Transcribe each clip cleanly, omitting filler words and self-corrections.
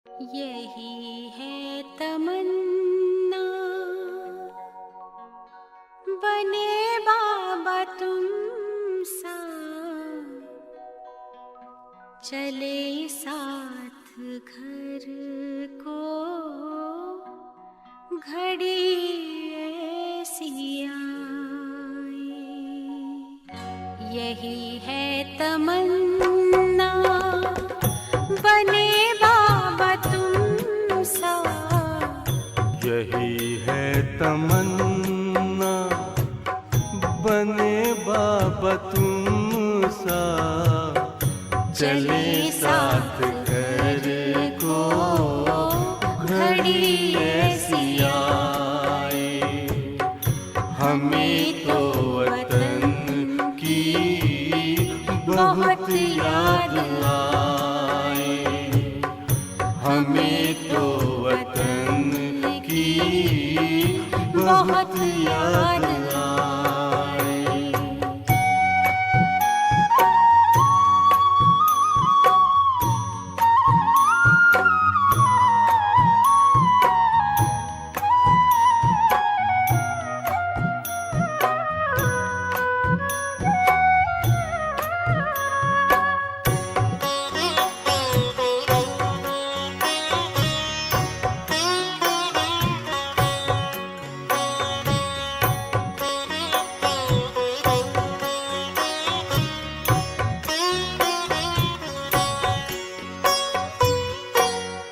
यही है तमन्ना, बने बाबा तुम सा, चले साथ घर को घड़ी ऐसी आए। यही है तमन्ना, बने बाबा तुम सा। यही है तमन्ना, बने बाबा तुम सा, चले साथ घर को घड़ी ऐसी आए। हमें तो वतन की बहुत याद आए, हमें तो वतन की बहुत याद आए।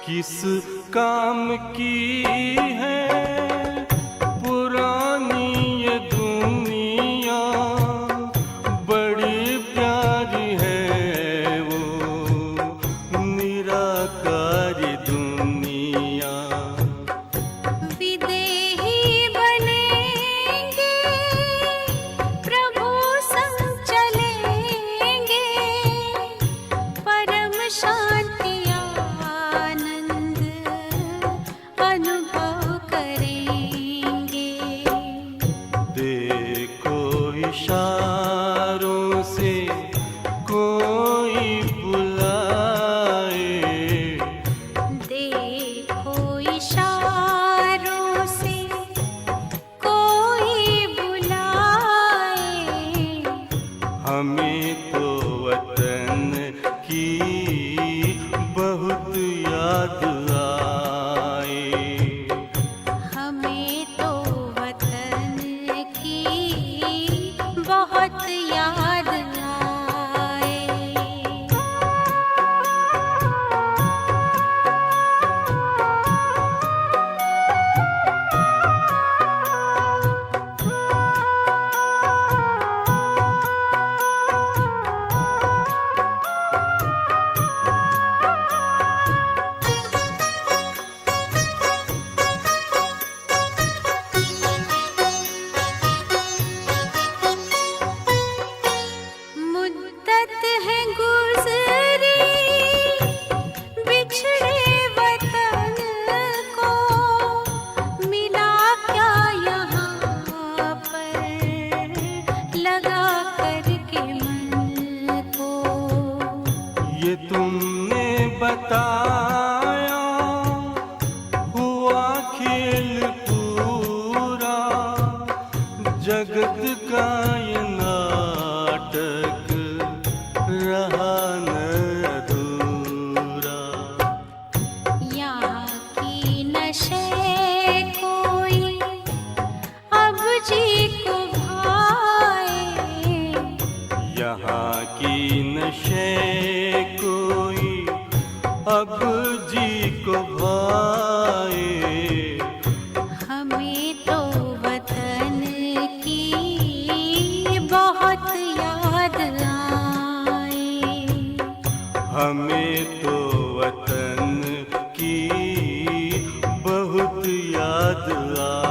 किस काम की है पुरानी ये दुनिया, बड़ी प्यारी है वो निराकारी दुनिया। विदेही बनेंगे, प्रभु संग चलेंगे, परम शांति अनुभव करेंगे। देखो इशारों से कोई बुलाए, देखो इशारों से कोई बुलाए। हमें तो वतन की बहुत याद आए, हमें तो वतन की बहुत याद आए। मुद्दत है गुज़री बिछड़े वतन को, मिला क्या यहाँ पर लगा करके मन को। ये तुमने बताया हुआ खेल पूरा, जगत का ये नाटक रहा न अधूरा। यहाँ की नशे कोई अब जी को भाए, यहाँ की नशे कोई अब जी को भाए। हमें तो वतन की बहुत याद आए, हमें तो वतन की बहुत याद आए।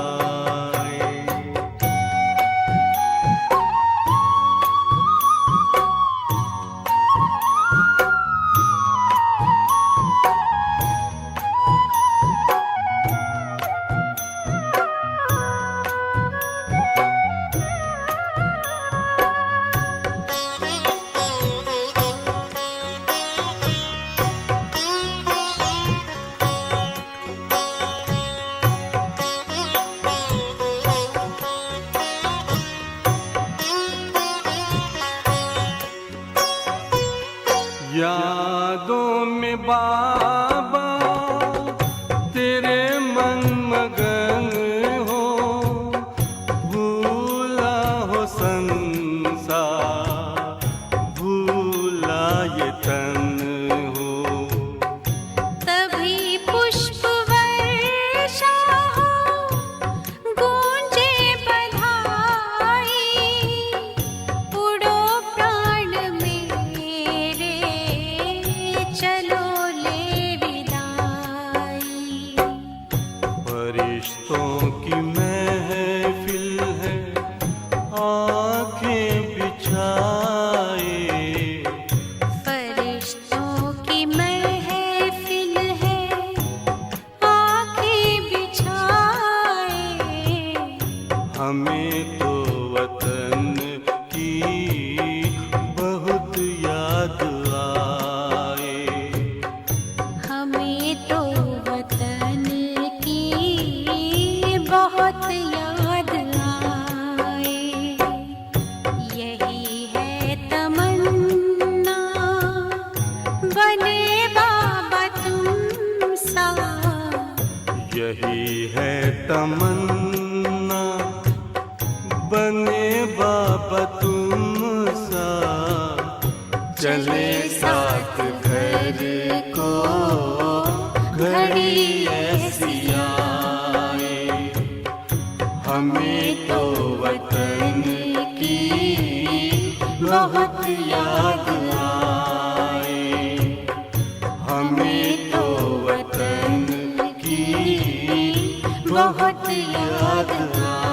यही है तमन्ना, बने बाबा तुम सा, चले साथ घर को घड़ी ऐसी आए। हमें तो वतन की बहुत याद आए, हमें तो वतन की बहुत याद आए।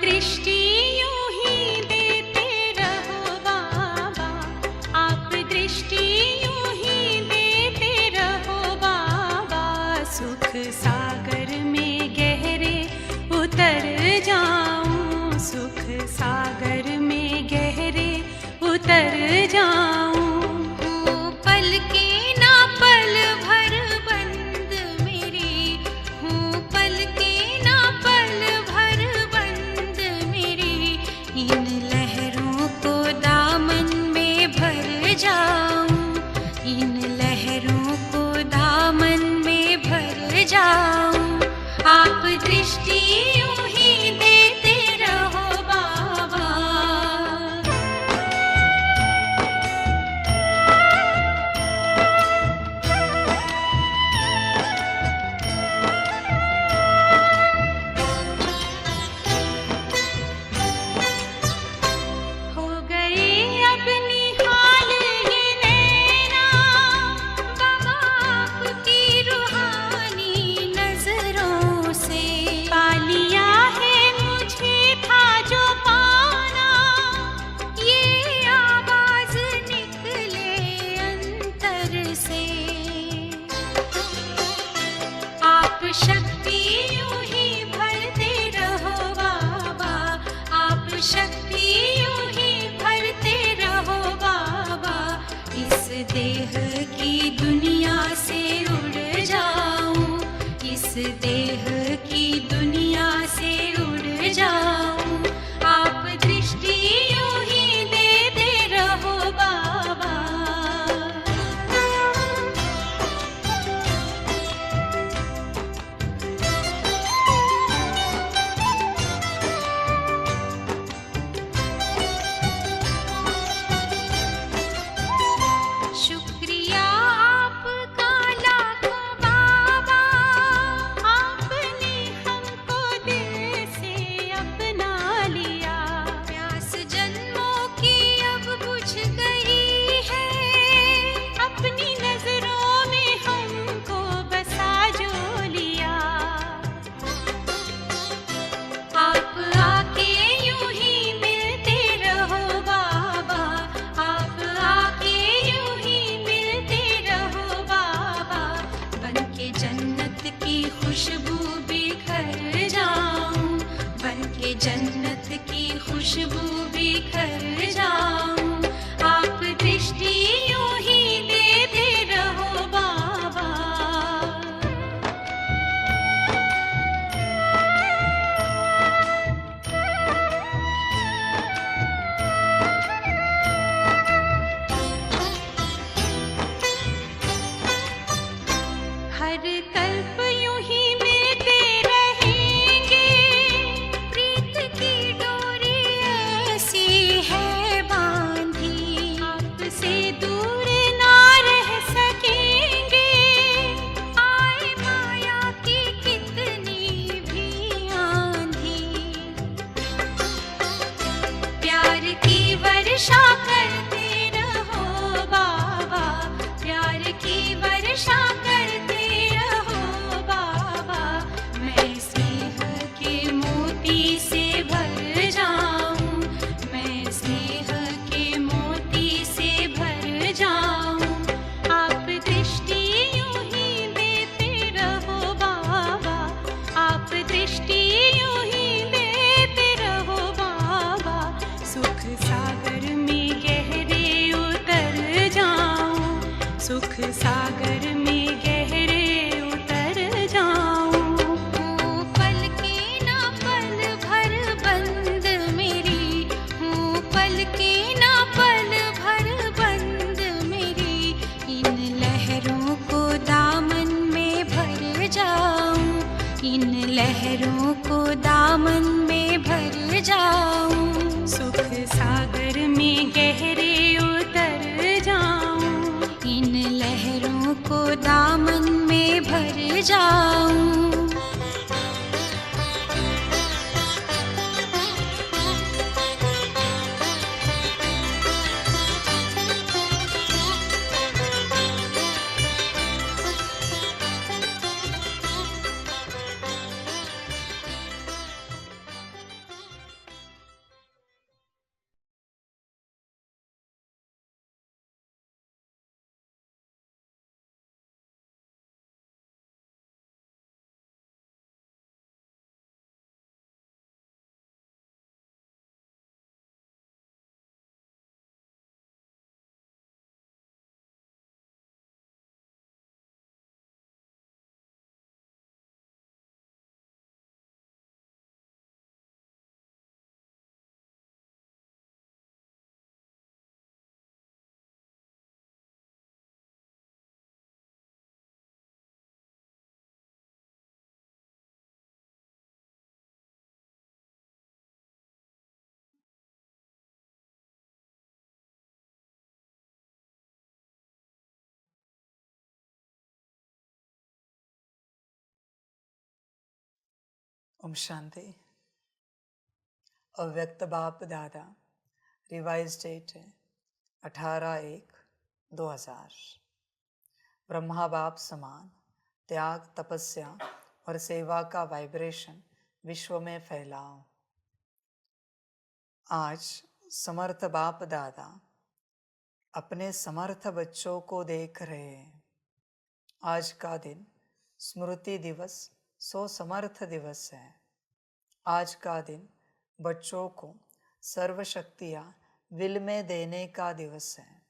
दृष्टि यूं ही देते रहो बाबा, आप दृष्टि यूं ही देते रहो बाबा। सुख सागर में गहरे उतर जाऊं, सुख सागर में गहरे उतर जाऊं। पल के ना पल भर बंद मेरी हूँ, पल के ना पल भर बंद मेरी। इन लहरों को दामन में भर जाऊं, इन लहरों को दामन में भर जाऊं। आप दृष्टि यूं ही देते रहो बाबा। हो गए अब निहाल ये नैना बाबा आपकी रूहानी नजरों से। पा लिया है मुझे था जो पाना, ये आवाज निकले अंतर से। आप शक्ति यूं ही भरते रहो बाबा, आप शक्ति यूं ही भरते रहो बाबा। इस देह की दुनिया से उड़ जाऊं, इस देह की दुनिया से उड़ जाऊं। आप दृष्टि यूं ही देते रहो बाबा। शुक्रिया सुख सागर में गहरे उतर जाऊं। हूँ पल के ना पल भर बंद मेरी, हूँ पल के ना पल भर बंद मेरी। इन लहरों को दामन में भर जाऊं, इन लहरों को दामन में भर जाऊं। सुख सागर में गहरे उतर जाऊं, इन लहरों को दामन में भर जाऊं। ओम शांति। अव्यक्त बाप दादा, रिवाइज डेट है 18/1/2000। ब्रह्मा बाप समान त्याग, तपस्या और सेवा का वाइब्रेशन विश्व में फैलाओ। आज समर्थ बाप दादा अपने समर्थ बच्चों को देख रहे हैं। आज का दिन स्मृति दिवस, सो समर्थ दिवस है। आज का दिन बच्चों को सर्वशक्तियाँ विल में देने का दिवस है।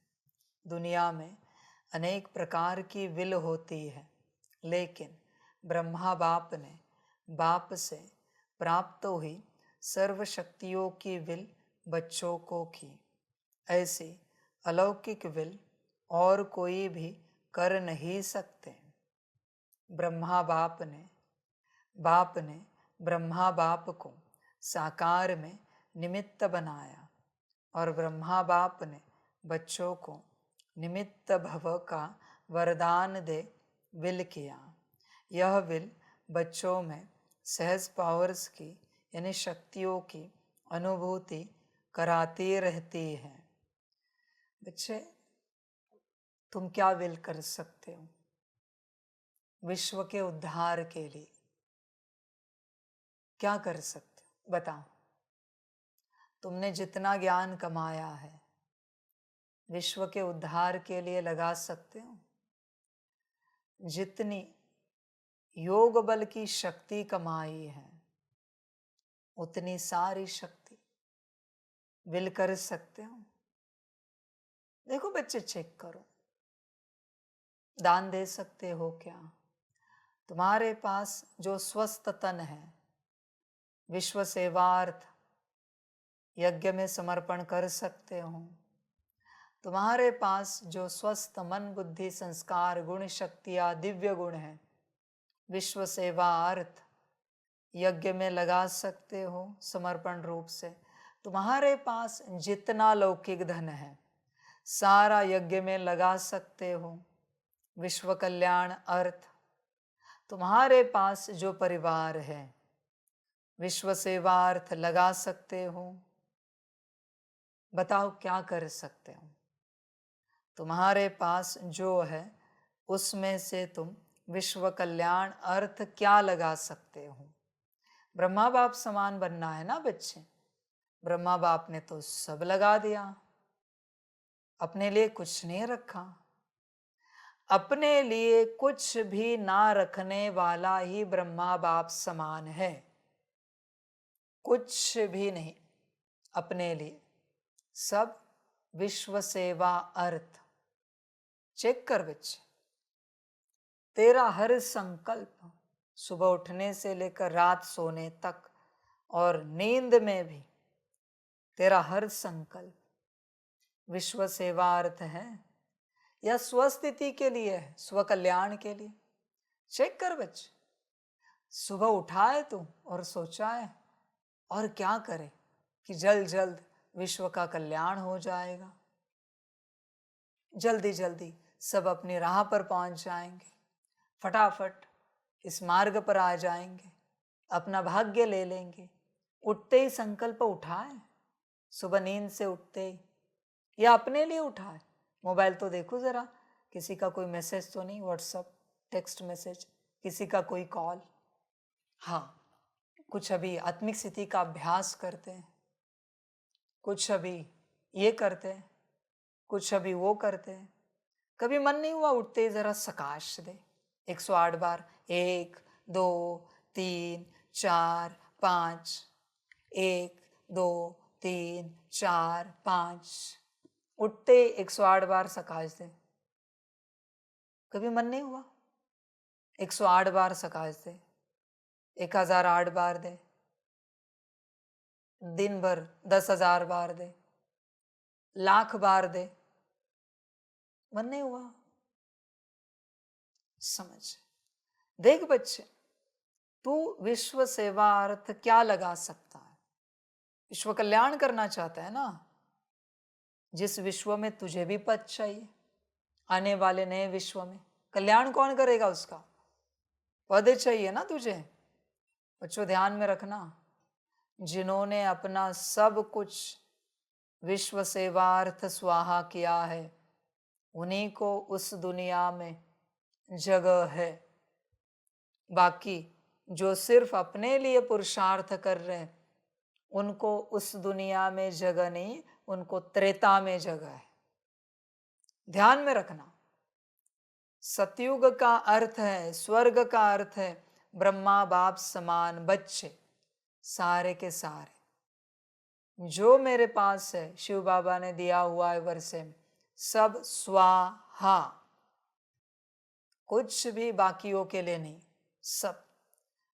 दुनिया में अनेक प्रकार की विल होती है, लेकिन ब्रह्मा बाप ने बाप से प्राप्त हुई सर्वशक्तियों की विल बच्चों को की। ऐसी अलौकिक विल और कोई भी कर नहीं सकते। ब्रह्मा बाप ने ब्रह्मा बाप को साकार में निमित्त बनाया और ब्रह्मा बाप ने बच्चों को निमित्त भव का वरदान दे विल किया। यह विल बच्चों में सहज पावर्स की यानी शक्तियों की अनुभूति कराती रहती है। बच्चे, तुम क्या विल कर सकते हो विश्व के उद्धार के लिए? क्या कर सकते हो बताओ। तुमने जितना ज्ञान कमाया है विश्व के उद्धार के लिए लगा सकते हो। जितनी योग बल की शक्ति कमाई है उतनी सारी शक्ति विल कर सकते हो। देखो बच्चे, चेक करो, दान दे सकते हो क्या? तुम्हारे पास जो स्वस्थ तन है विश्व सेवार्थ यज्ञ में समर्पण कर सकते हो। तुम्हारे पास जो स्वस्थ मन, बुद्धि, संस्कार, गुण, शक्तियाँ, दिव्य गुण है विश्व सेवार्थ यज्ञ में लगा सकते हो समर्पण रूप से। तुम्हारे पास जितना लौकिक धन है सारा यज्ञ में लगा सकते हो विश्व कल्याण अर्थ। तुम्हारे पास जो परिवार है विश्व सेवार्थ लगा सकते हो। बताओ क्या कर सकते हो? तुम्हारे पास जो है उसमें से तुम विश्व कल्याण अर्थ क्या लगा सकते हो? ब्रह्मा बाप समान बनना है ना बच्चे। ब्रह्मा बाप ने तो सब लगा दिया, अपने लिए कुछ नहीं रखा। अपने लिए कुछ भी ना रखने वाला ही ब्रह्मा बाप समान है। कुछ भी नहीं अपने लिए, सब विश्व सेवा अर्थ। चेक कर बच्चे, तेरा हर संकल्प सुबह उठने से लेकर रात सोने तक और नींद में भी तेरा हर संकल्प विश्व सेवार्थ है या स्वस्थिति के लिए है, स्व कल्याण के लिए? चेक कर बच्चे, सुबह उठा है तू और सोचा है और क्या करे कि जल्द जल्द विश्व का कल्याण हो जाएगा, जल्दी जल्दी सब अपनी राह पर पहुंच जाएंगे, फटाफट इस मार्ग पर आ जाएंगे, अपना भाग्य ले लेंगे। उठते ही संकल्प उठाए, सुबह नींद से उठते ही, या अपने लिए उठाए, मोबाइल तो देखो जरा, किसी का कोई मैसेज तो नहीं, व्हाट्सएप टेक्स्ट मैसेज, किसी का कोई कॉल। हाँ, कुछ अभी आत्मिक स्थिति का अभ्यास करते हैं, कुछ अभी ये करते हैं, कुछ अभी वो करते हैं। कभी मन नहीं हुआ उठते ही जरा सकाश दे 108 बार, 1 2 3 4 5, 1 2 3 4 5, उठते 108 बार सकाश दे। कभी मन नहीं हुआ 108 बार सकाश दे, 1008 बार दे, दिन भर 10,000 बार दे, लाख बार दे, मन नहीं हुआ? समझ, देख बच्चे, तू विश्व सेवार्थ क्या लगा सकता है? विश्व कल्याण करना चाहता है ना? जिस विश्व में तुझे भी पद चाहिए, आने वाले नए विश्व में कल्याण कौन करेगा? उसका पद चाहिए ना तुझे। बच्चों ध्यान में रखना, जिन्होंने अपना सब कुछ विश्व सेवार्थ स्वाहा किया है, उन्हीं को उस दुनिया में जगह है। बाकी जो सिर्फ अपने लिए पुरुषार्थ कर रहे हैं, उनको उस दुनिया में जगह नहीं, उनको त्रेता में जगह है। ध्यान में रखना, सतयुग का अर्थ है, स्वर्ग का अर्थ है ब्रह्मा बाप समान बच्चे, सारे के सारे जो मेरे पास है, शिव बाबा ने दिया हुआ है वर्षे में, सब स्वाहा, कुछ भी बाकियों के लिए नहीं, सब।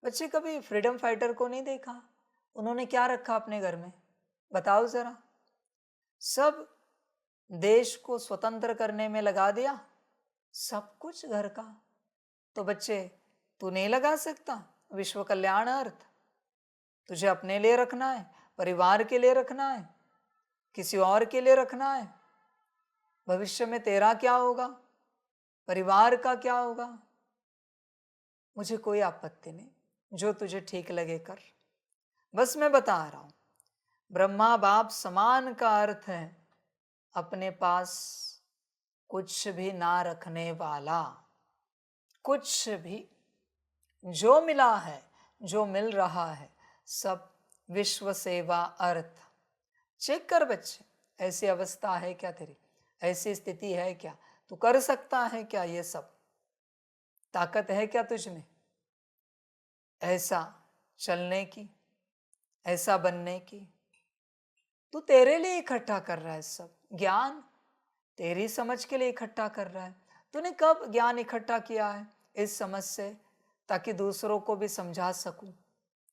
बच्चे कभी फ्रीडम फाइटर को नहीं देखा? उन्होंने क्या रखा अपने घर में, बताओ जरा? सब देश को स्वतंत्र करने में लगा दिया, सब कुछ घर का। तो बच्चे तू नहीं लगा सकता विश्व कल्याण अर्थ? तुझे अपने लिए रखना है, परिवार के लिए रखना है, किसी और के लिए रखना है? भविष्य में तेरा क्या होगा, परिवार का क्या होगा? मुझे कोई आपत्ति नहीं, जो तुझे ठीक लगे कर। बस मैं बता रहा हूं, ब्रह्मा बाप समान का अर्थ है अपने पास कुछ भी ना रखने वाला। कुछ भी, जो मिला है, जो मिल रहा है, सब विश्व सेवा अर्थ। चेक कर बच्चे, ऐसी अवस्था है क्या तेरी? ऐसी स्थिति है क्या? तू कर सकता है क्या? ये सब ताकत है क्या तुझ में ऐसा चलने की, ऐसा बनने की? तू तेरे लिए इकट्ठा कर रहा है सब ज्ञान, तेरी समझ के लिए इकट्ठा कर रहा है। तूने कब ज्ञान इकट्ठा किया है? इस समझ से, ताकि दूसरों को भी समझा सकूं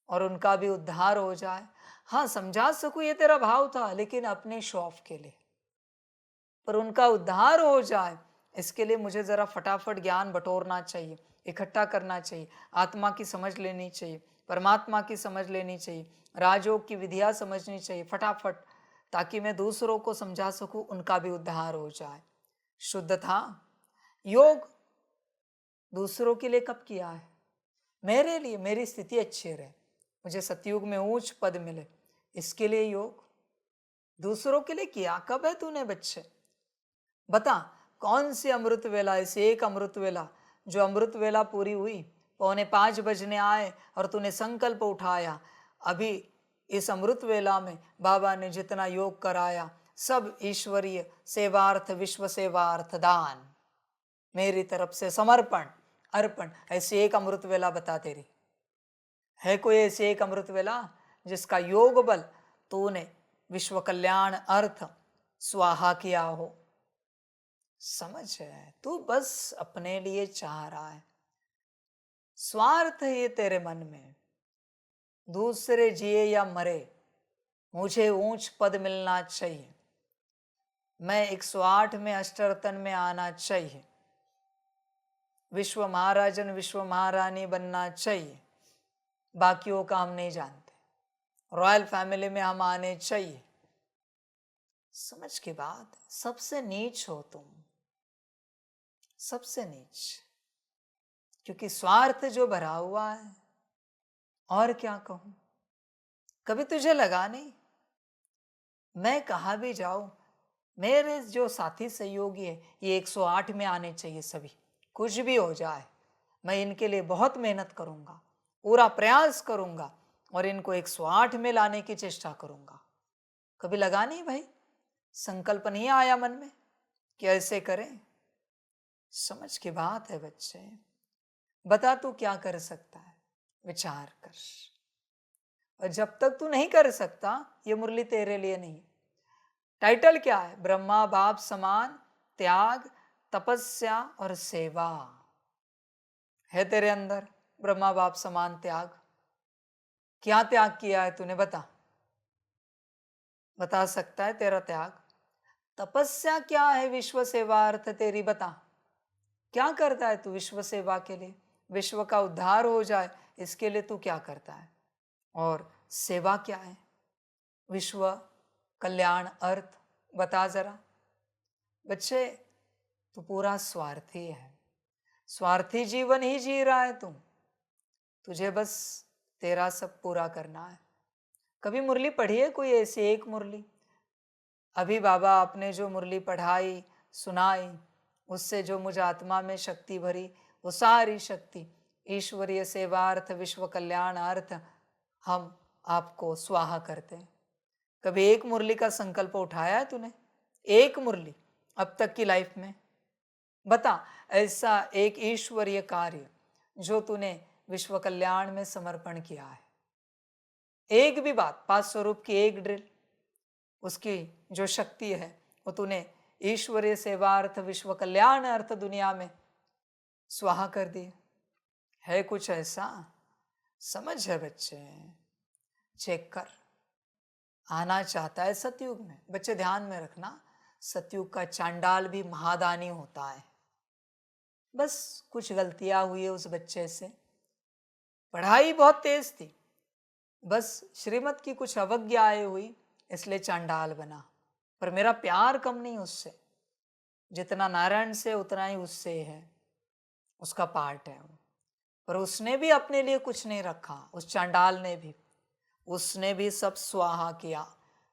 और उनका भी उद्धार हो जाए। हाँ, समझा सकूं ये तेरा भाव था, लेकिन अपने शौक के लिए, पर उनका उद्धार हो जाए इसके लिए मुझे जरा फटाफट ज्ञान बटोरना चाहिए, इकट्ठा करना चाहिए, आत्मा की समझ लेनी चाहिए, परमात्मा की समझ लेनी चाहिए, राजयोग की विधियां समझनी चाहिए फटाफट, ताकि मैं दूसरों को समझा सकूं, उनका भी उद्धार हो जाए। शुद्ध था योग दूसरों के लिए कब किया है? मेरे लिए, मेरी स्थिति अच्छी रहे, मुझे सतयुग में ऊंच पद मिले, इसके लिए योग। दूसरों के लिए किया कब है तूने बच्चे? बता, कौन सी अमृत वेला, इसे एक अमृत वेला, जो अमृत वेला पूरी हुई, 4:45 बजने आए और तूने संकल्प उठाया, अभी इस अमृत वेला में बाबा ने जितना योग कराया, सब ईश्वरीय सेवार्थ, विश्व सेवार्थ दान, मेरी तरफ से समर्पण, अर्पण। ऐसी एक अमृत वेला बता तेरी, है कोई ऐसी एक अमृत वेला जिसका योग बल तूने विश्व कल्याण अर्थ स्वाहा किया हो? समझ है, तू बस अपने लिए चाह रहा है, स्वार्थ है ये तेरे मन में। दूसरे जिए या मरे, मुझे ऊंच पद मिलना चाहिए, मैं 108 में अष्टरतन में आना चाहिए, विश्व महाराजन विश्व महारानी बनना चाहिए, बाकियों का हम नहीं जानते, रॉयल फैमिली में हम आने चाहिए। समझ की बात, सबसे नीच हो तुम, सबसे नीच, क्योंकि स्वार्थ जो भरा हुआ है। और क्या कहूं, कभी तुझे लगा नहीं, मैं कहा भी जाऊं, मेरे जो साथी सहयोगी है ये 108 में आने चाहिए सभी, कुछ भी हो जाए मैं इनके लिए बहुत मेहनत करूंगा, पूरा प्रयास करूंगा और इनको 108 में लाने की चेष्टा करूंगा। कभी लगा नहीं भाई, संकल्प नहीं आया मन में कि ऐसे करें? समझ की बात है बच्चे, बता तू क्या कर सकता है, विचार कर। और जब तक तू नहीं कर सकता, ये मुरली तेरे लिए नहीं। टाइटल क्या है? ब्रह्मा बाप समान, त्याग, तपस्या और सेवा है तेरे अंदर। ब्रह्मा बाप समान त्याग, क्या त्याग किया है तूने? बता सकता है तेरा त्याग? तपस्या क्या है? विश्व सेवा अर्थ तेरी बता, क्या करता है तू विश्व सेवा के लिए? विश्व का उद्धार हो जाए इसके लिए तू क्या करता है? और सेवा क्या है? विश्व कल्याण अर्थ बता जरा। बच्चे, तू पूरा स्वार्थी है, स्वार्थी जीवन ही जी रहा है तुम, तुझे बस तेरा सब पूरा करना है। कभी मुरली पढ़ी है कोई ऐसी एक मुरली? अभी बाबा आपने जो मुरली पढ़ाई सुनाई, उससे जो मुझे आत्मा में शक्ति भरी, वो सारी शक्ति ईश्वरीय सेवार्थ विश्व कल्याणार्थ हम आपको स्वाहा करते हैं। कभी एक मुरली का संकल्प उठाया है तूने? एक मुरली अब तक की लाइफ में? बता ऐसा एक ईश्वरीय कार्य जो तूने विश्व कल्याण में समर्पण किया है। एक भी बात, 5 स्वरूप की एक ड्रिल, उसकी जो शक्ति है वो तूने ईश्वरीय सेवार्थ विश्व कल्याण अर्थ दुनिया में स्वाहा कर दी है। कुछ ऐसा? समझ है बच्चे, चेक कर। आना चाहता है सतयुग में? बच्चे ध्यान में रखना, सतयुग का चांडाल भी महादानी होता है। बस कुछ गलतियां हुई है उस बच्चे से, पढ़ाई बहुत तेज थी, बस श्रीमत की कुछ अवज्ञाएं हुई इसलिए चांडाल बना। पर मेरा प्यार कम नहीं उससे, जितना नारायण से उतना ही उससे है, उसका पार्ट है वो। पर उसने भी अपने लिए कुछ नहीं रखा, उस चांडाल ने भी, उसने भी सब स्वाहा किया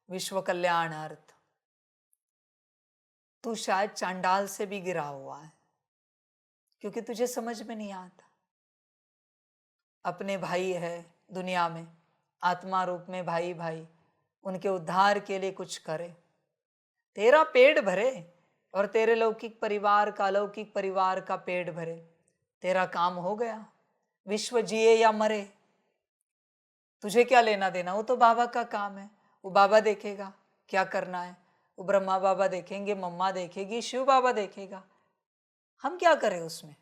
विश्व कल्याणार्थ। तू शायद चांडाल से भी गिरा हुआ है, क्योंकि तुझे समझ में नहीं आता। अपने भाई है दुनिया में, आत्मा रूप में भाई भाई, उनके उद्धार के लिए कुछ करे, तेरा पेट भरे और तेरे लौकिक परिवार का, अलौकिक परिवार का पेट भरे, तेरा काम हो गया। विश्व जिए या मरे, तुझे क्या लेना देना? वो तो बाबा का काम है, वो बाबा देखेगा क्या करना है, वो ब्रह्मा बाबा देखेंगे, मम्मा देखेगी, शिव बाबा देखेगा, हम क्या करें उसमें?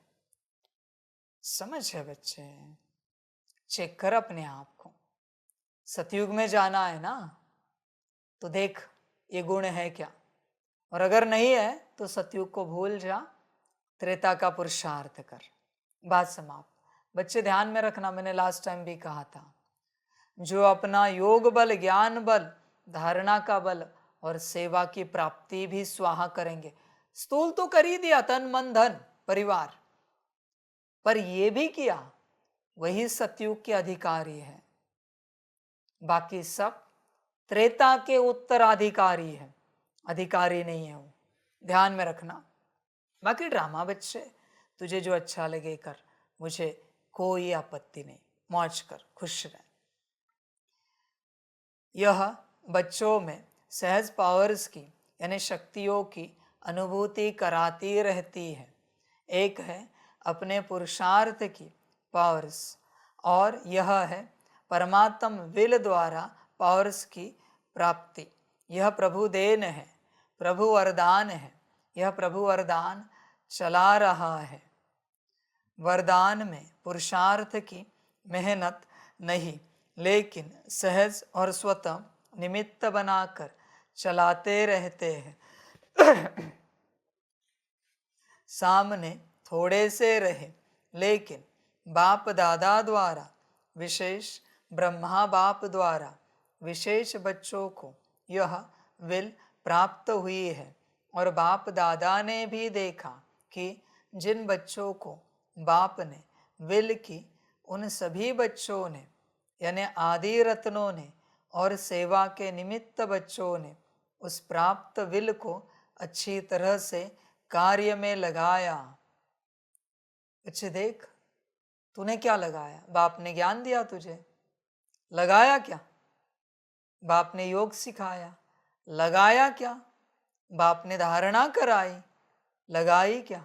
समझ है बच्चे, चेक कर अपने आप को। सतयुग में जाना है ना, तो देख ये गुण है क्या, और अगर नहीं है तो सतयुग को भूल जा, त्रेता का पुरुषार्थ कर। बात समाप्त। बच्चे ध्यान में रखना, मैंने लास्ट टाइम भी कहा था, जो अपना योग बल, ज्ञान बल, धारणा का बल और सेवा की प्राप्ति भी स्वाहा करेंगे, स्थूल तो कर ही दिया, तन मन धन परिवार, पर ये भी किया, वही सतयुग के अधिकारी है। बाकी सब त्रेता के उत्तराधिकारी है, अधिकारी नहीं है वो, ध्यान में रखना। बाकी ड्रामा बच्चे तुझे जो अच्छा लगे कर, मुझे कोई आपत्ति नहीं, मौज कर, खुश रह। यह बच्चों में सहज पावर्स की यानी शक्तियों की अनुभूति कराती रहती है। एक है अपने पुरुषार्थ की पावर्स, और यह है परमात्म विल द्वारा पावर्स की प्राप्ति। यह प्रभु देन है, प्रभु वरदान है, यह प्रभु वरदान चला रहा है। वरदान में पुरुषार्थ की मेहनत नहीं, लेकिन सहज और स्वतः निमित्त बनाकर चलाते रहते हैं। सामने थोड़े से रहे, लेकिन बाप दादा द्वारा, विशेष ब्रह्मा बाप द्वारा विशेष बच्चों को यह विल प्राप्त हुई है। और बाप दादा ने भी देखा कि जिन बच्चों को बाप ने विल की, उन सभी बच्चों ने, यानी आदि रत्नों ने और सेवा के निमित्त बच्चों ने उस प्राप्त विल को अच्छी तरह से कार्य में लगाया। बच्चे देख, तूने क्या लगाया? बाप ने ज्ञान दिया तुझे, लगाया क्या? बाप ने योग सिखाया, लगाया क्या? बाप ने धारणा कराई, लगाई क्या?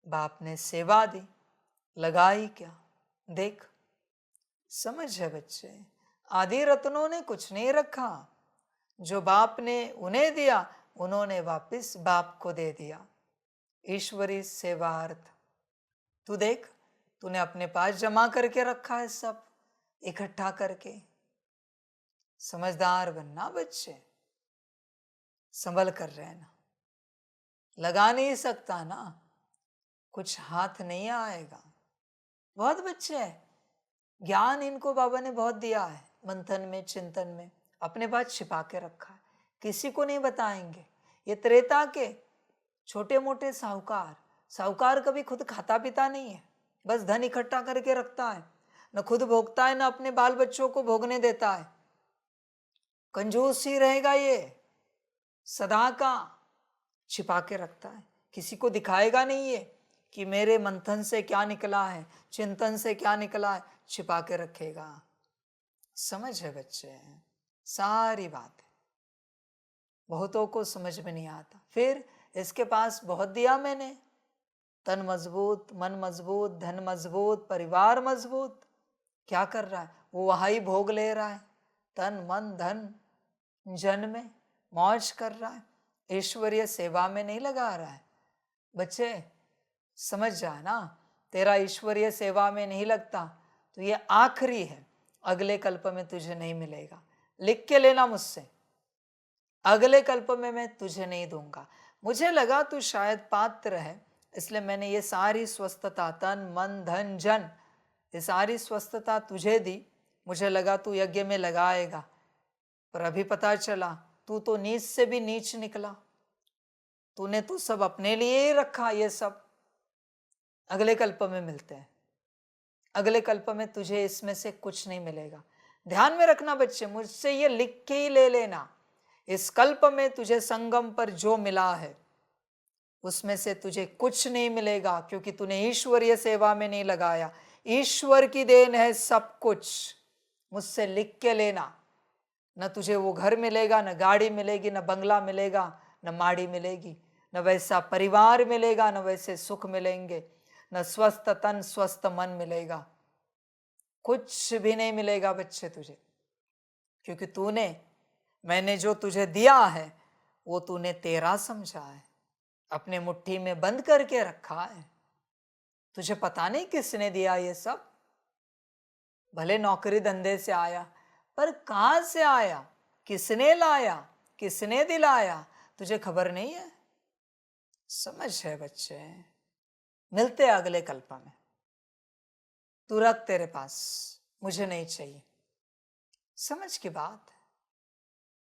बाप ने सेवा दी, लगाई क्या? देख, समझ है बच्चे, आदि रत्नों ने कुछ नहीं रखा। जो बाप ने उन्हें दिया, उन्होंने वापस बाप को दे दिया। ईश्वरी सेवार्थ तू देख, तूने अपने पास जमा करके रखा है, सब इकट्ठा करके। समझदार बनना बच्चे, संभल कर रहना। लगा नहीं सकता ना, कुछ हाथ नहीं आएगा। बहुत बच्चे हैं, ज्ञान इनको बाबा ने बहुत दिया है, मंथन में, चिंतन में अपने पास छिपा के रखा है, किसी को नहीं बताएंगे। ये त्रेता के छोटे मोटे साहूकार, साहूकार कभी खुद खाता पीता नहीं है, बस धन इकट्ठा करके रखता है, न खुद भोगता है, न अपने बाल बच्चों को भोगने देता है। कंजूस ही रहेगा ये, सदा का छिपा के रखता है, किसी को दिखाएगा नहीं ये कि मेरे मंथन से क्या निकला है, चिंतन से क्या निकला है, छिपा के रखेगा। समझ है बच्चे, सारी बात है। बहुतों को समझ में नहीं आता। फिर इसके पास बहुत दिया मैंने, तन मजबूत, मन मजबूत, धन मजबूत, परिवार मजबूत, क्या कर रहा है? वो वहां ही भोग ले रहा है, तन मन धन जन में मौज कर रहा है, ईश्वरीय सेवा में नहीं लगा रहा है। बच्चे समझ जा ना, तेरा ईश्वरीय सेवा में नहीं लगता तो ये आखिरी है, अगले कल्प में तुझे नहीं मिलेगा। लिख के लेना मुझसे, अगले कल्प में मैं तुझे नहीं दूंगा। मुझे लगा तू शायद पात्र है, इसलिए मैंने ये सारी स्वस्थता, तन मन धन जन, ये सारी स्वस्थता तुझे दी। मुझे लगा तू यज्ञ में लगाएगा, पर अभी पता चला तू तो नीच से भी नीच निकला। तूने तो सब अपने लिए ही रखा। ये सब अगले कल्प में मिलते हैं, अगले कल्प में तुझे इसमें से कुछ नहीं मिलेगा। ध्यान में रखना बच्चे, मुझसे ये लिख के ही ले लेना, इस कल्प में तुझे संगम पर जो मिला है उसमें से तुझे कुछ नहीं मिलेगा, क्योंकि तूने ईश्वरीय सेवा में नहीं लगाया। ईश्वर की देन है सब कुछ, मुझसे लिख के लेना। न तुझे वो घर मिलेगा, न गाड़ी मिलेगी, न बंगला मिलेगा, न माड़ी मिलेगी, न वैसा परिवार मिलेगा, न वैसे सुख मिलेंगे, न स्वस्थ तन स्वस्थ मन मिलेगा, कुछ भी नहीं मिलेगा बच्चे तुझे। क्योंकि तूने, मैंने जो तुझे दिया है वो तूने तेरा समझा है, अपने मुट्ठी में बंद करके रखा है। तुझे पता नहीं किसने दिया ये सब। भले नौकरी धंधे से आया, पर कहां से आया, किसने लाया, किसने दिलाया, तुझे खबर नहीं है। समझ है बच्चे, मिलते अगले कल्प में। तू रख तेरे पास, मुझे नहीं चाहिए। समझ की बात है,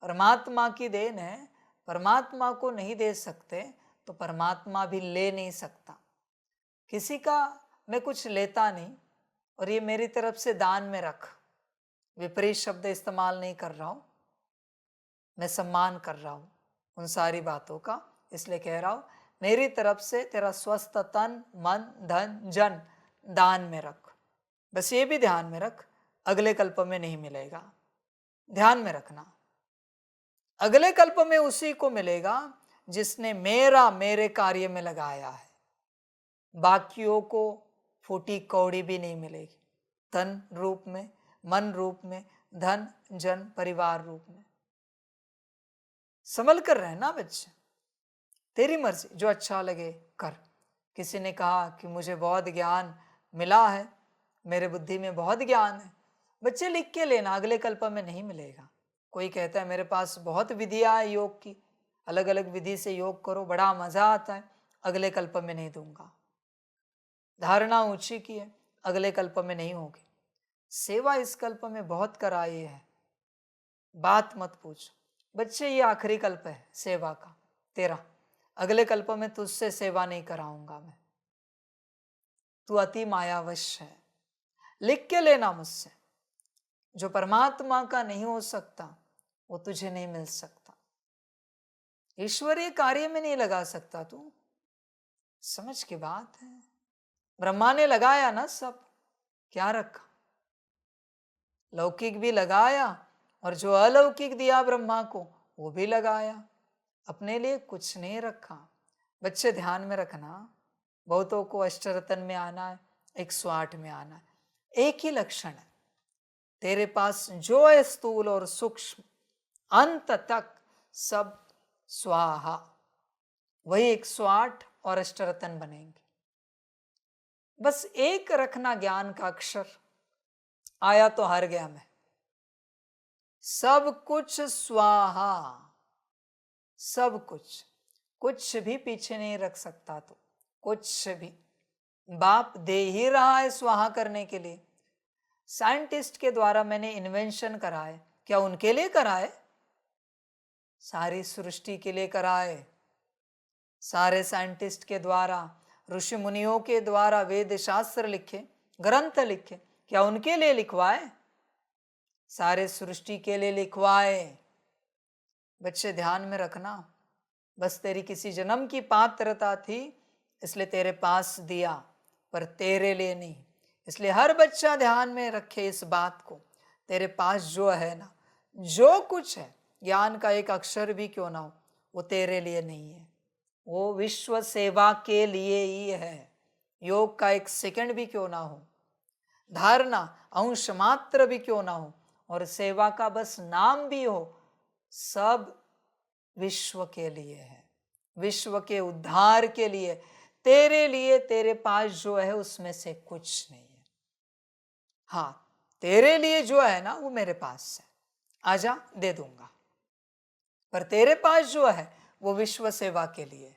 परमात्मा की देन है, परमात्मा को नहीं दे सकते तो परमात्मा भी ले नहीं सकता। किसी का मैं कुछ लेता नहीं, और ये मेरी तरफ से दान में रख। विपरीत शब्द इस्तेमाल नहीं कर रहा हूं, मैं सम्मान कर रहा हूं उन सारी बातों का, इसलिए कह रहा हूं मेरी तरफ से तेरा स्वस्थ तन मन धन जन दान में रख। बस ये भी ध्यान में रख, अगले कल्प में नहीं मिलेगा। ध्यान में रखना, अगले कल्प में उसी को मिलेगा जिसने मेरे कार्य में लगाया है। बाकियों को फूटी कौड़ी भी नहीं मिलेगी, तन रूप में, मन रूप में, धन जन परिवार रूप में। संभल कर रहना बच्चे, तेरी मर्जी, जो अच्छा लगे कर। किसी ने कहा कि मुझे बहुत ज्ञान मिला है, मेरे बुद्धि में बहुत ज्ञान है, बच्चे लिख के लेना, अगले कल्प में नहीं मिलेगा। कोई कहता है मेरे पास बहुत विधियां है योग की, अलग अलग विधि से योग करो, बड़ा मजा आता है, अगले कल्प में नहीं दूंगा। धारणा ऊंची की है, अगले कल्प में नहीं होगी। सेवा इस कल्प में बहुत कराई है, बात मत पूछ बच्चे, ये आखिरी कल्प है सेवा का तेरा, अगले कल्प में तुझसे सेवा नहीं कराऊंगा मैं, तू अति मायावश है। लिख के लेना मुझसे, जो परमात्मा का नहीं हो सकता वो तुझे नहीं मिल सकता, ईश्वरीय कार्य में नहीं लगा सकता तू, समझ की बात है। ब्रह्मा ने लगाया ना सब, क्या रखा? लौकिक भी लगाया और जो अलौकिक दिया ब्रह्मा को वो भी लगाया, अपने लिए कुछ नहीं रखा। बच्चे ध्यान में रखना, बहुतों को अष्टरत्न में आना है, 108 में आना है, एक ही लक्षण है तेरे पास जो है स्थूल और सूक्ष्म, अंत तक सब स्वाहा, वही 108 और अष्टरत्न बनेंगे। बस एक रखना ज्ञान का अक्षर, आया तो हार गया मैं। सब कुछ स्वाहा, सब कुछ, कुछ भी पीछे नहीं रख सकता तो, कुछ भी। बाप दे ही रहा है स्वाहा करने के लिए। साइंटिस्ट के द्वारा मैंने इन्वेंशन कराए, क्या उनके लिए कराए? सारी सृष्टि के लिए कराए। सारे साइंटिस्ट के द्वारा, ऋषि मुनियों के द्वारा वेद शास्त्र लिखे, ग्रंथ लिखे, क्या उनके लिए लिखवाए? सारे सृष्टि के लिए लिखवाए। बच्चे ध्यान में रखना, बस तेरी किसी जन्म की पात्रता थी इसलिए तेरे पास दिया, पर तेरे लिए नहीं। इसलिए हर बच्चा ध्यान में रखे इस बात को, तेरे पास जो है ना, जो कुछ है, ज्ञान का एक अक्षर भी क्यों ना हो, वो तेरे लिए नहीं है, वो विश्व सेवा के लिए ही है। योग का एक सेकंड भी क्यों ना हो, धारणा अंश मात्र भी क्यों ना हो, और सेवा का बस नाम भी हो, सब विश्व के लिए है, विश्व के उद्धार के लिए, तेरे लिए। तेरे पास जो है उसमें से कुछ नहीं है। हाँ, तेरे लिए जो है ना वो मेरे पास है, आजा दे दूंगा, पर तेरे पास जो है वो विश्व सेवा के लिए।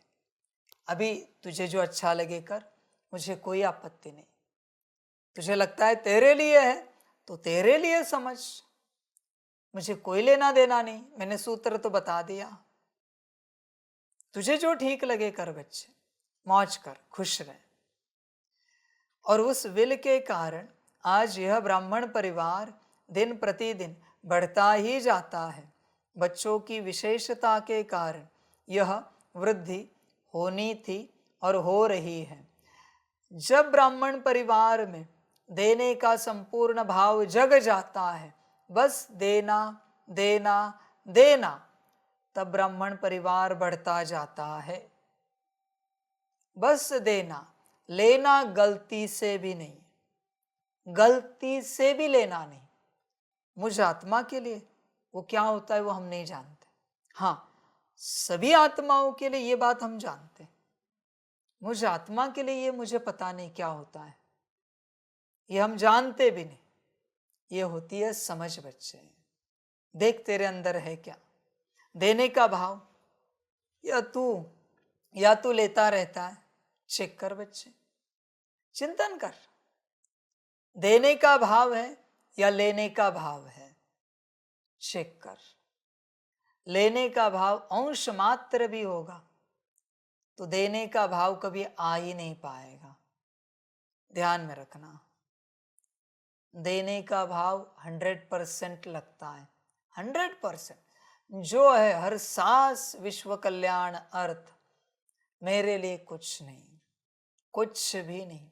अभी तुझे जो अच्छा लगे कर, मुझे कोई आपत्ति नहीं। तुझे लगता है तेरे लिए है तो तेरे लिए समझ, मुझे कोई लेना देना नहीं, मैंने सूत्र तो बता दिया। तुझे जो ठीक लगे कर बच्चे, मौज कर, खुश रहे। और उस विल के कारण आज यह ब्राह्मण परिवार दिन प्रतिदिन बढ़ता ही जाता है। बच्चों की विशेषता के कारण यह वृद्धि होनी थी और हो रही है। जब ब्राह्मण परिवार में देने का संपूर्ण भाव जग जाता है, बस देना देना देना, तब ब्राह्मण परिवार बढ़ता जाता है। बस देना, लेना गलती से भी नहीं, गलती से भी लेना नहीं। मुझ आत्मा के लिए वो क्या होता है वो हम नहीं जानते। हाँ, सभी आत्माओं के लिए ये बात हम जानते हैं, मुझ आत्मा के लिए ये मुझे पता नहीं क्या होता है, ये हम जानते भी नहीं। ये होती है समझ बच्चे। देख तेरे अंदर है क्या, देने का भाव, या तू लेता रहता है? चेक कर बच्चे, चिंतन कर, देने का भाव है या लेने का भाव है? चेक कर। लेने का भाव अंश मात्र भी होगा तो देने का भाव कभी आ ही नहीं पाएगा। ध्यान में रखना, देने का भाव 100% लगता है, 100% जो है, हर सांस विश्व कल्याण अर्थ, मेरे लिए कुछ नहीं, कुछ भी नहीं।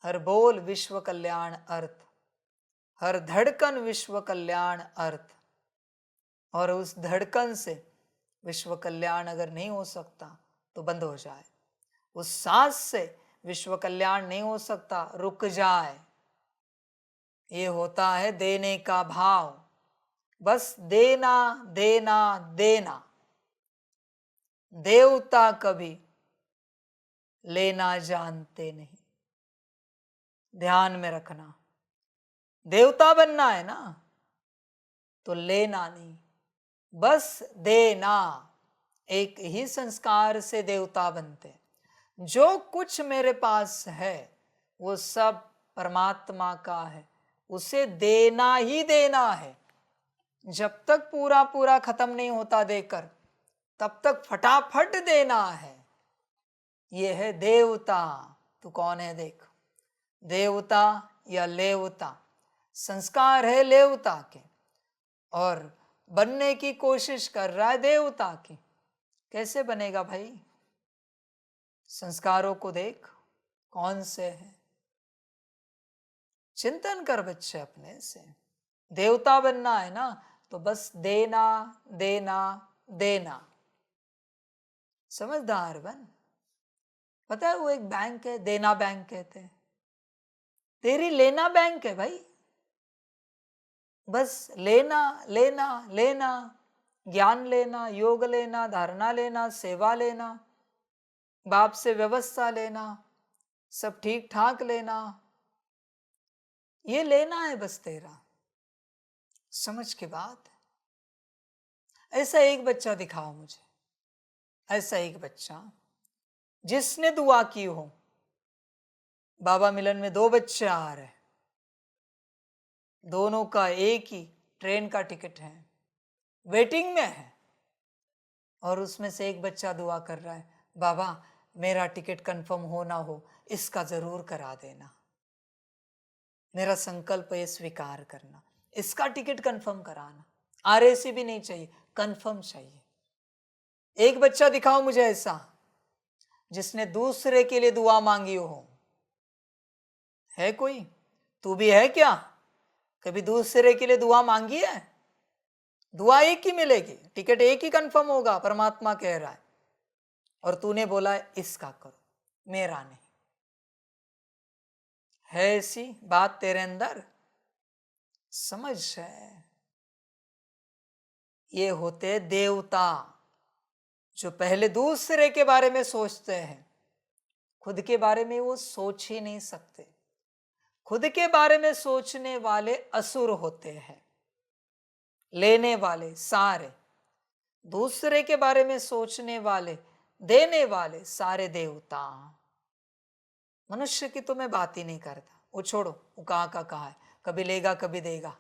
हर बोल विश्व कल्याण अर्थ, हर धड़कन विश्व कल्याण अर्थ। और उस धड़कन से विश्व कल्याण अगर नहीं हो सकता तो बंद हो जाए, उस सांस से विश्व कल्याण नहीं हो सकता, रुक जाए। ये होता है देने का भाव, बस देना देना देना। देवता कभी लेना जानते नहीं। ध्यान में रखना, देवता बनना है ना तो लेना नहीं, बस देना। एक ही संस्कार से देवता बनते हैं। जो कुछ मेरे पास है वो सब परमात्मा का है, उसे देना ही देना है। जब तक पूरा पूरा खत्म नहीं होता देकर, तब तक फटाफट देना है। ये है देवता। तू कौन है देख, देवता या लेवता। संस्कार है लेवता के और बनने की कोशिश कर रहा है देवता की। कैसे बनेगा भाई? संस्कारों को देख कौन से है, चिंतन कर बच्चे अपने से। देवता बनना है ना तो बस देना देना देना। समझदार बन। पता है वो एक बैंक है, देना बैंक कहते हैं। तेरी लेना बैंक है भाई। बस लेना लेना लेना, ज्ञान लेना, योग लेना, धारणा लेना, सेवा लेना, बाप से व्यवस्था लेना, सब ठीक ठाक लेना। ये लेना है बस तेरा। समझ के बात। ऐसा एक बच्चा दिखाओ मुझे, ऐसा एक बच्चा जिसने दुआ की हो। बाबा मिलन में 2 बच्चे आ रहे, दोनों का एक ही ट्रेन का टिकट है, वेटिंग में है, और उसमें से एक बच्चा दुआ कर रहा है, बाबा मेरा टिकट कंफर्म हो ना हो, इसका जरूर करा देना। मेरा संकल्प ये स्वीकार करना, इसका टिकट कंफर्म कराना। आरएसी भी नहीं चाहिए, कंफर्म चाहिए। एक बच्चा दिखाओ मुझे ऐसा जिसने दूसरे के लिए दुआ मांगी हो। है कोई? तू भी है क्या? कभी दूसरे के लिए दुआ मांगी है? दुआ एक ही मिलेगी, टिकट एक ही कंफर्म होगा, परमात्मा कह रहा है, और तूने बोला इसका करो, मेरा नहीं। है ऐसी बात तेरे अंदर? समझ है? ये होते देवता जो पहले दूसरे के बारे में सोचते हैं, खुद के बारे में वो सोच ही नहीं सकते। खुद के बारे में सोचने वाले असुर होते हैं, लेने वाले सारे। दूसरे के बारे में सोचने वाले, देने वाले सारे देवता। मनुष्य की तो मैं बात ही नहीं करता, वो छोड़ो, वो कहाँ का कहाँ है, कभी लेगा कभी देगा।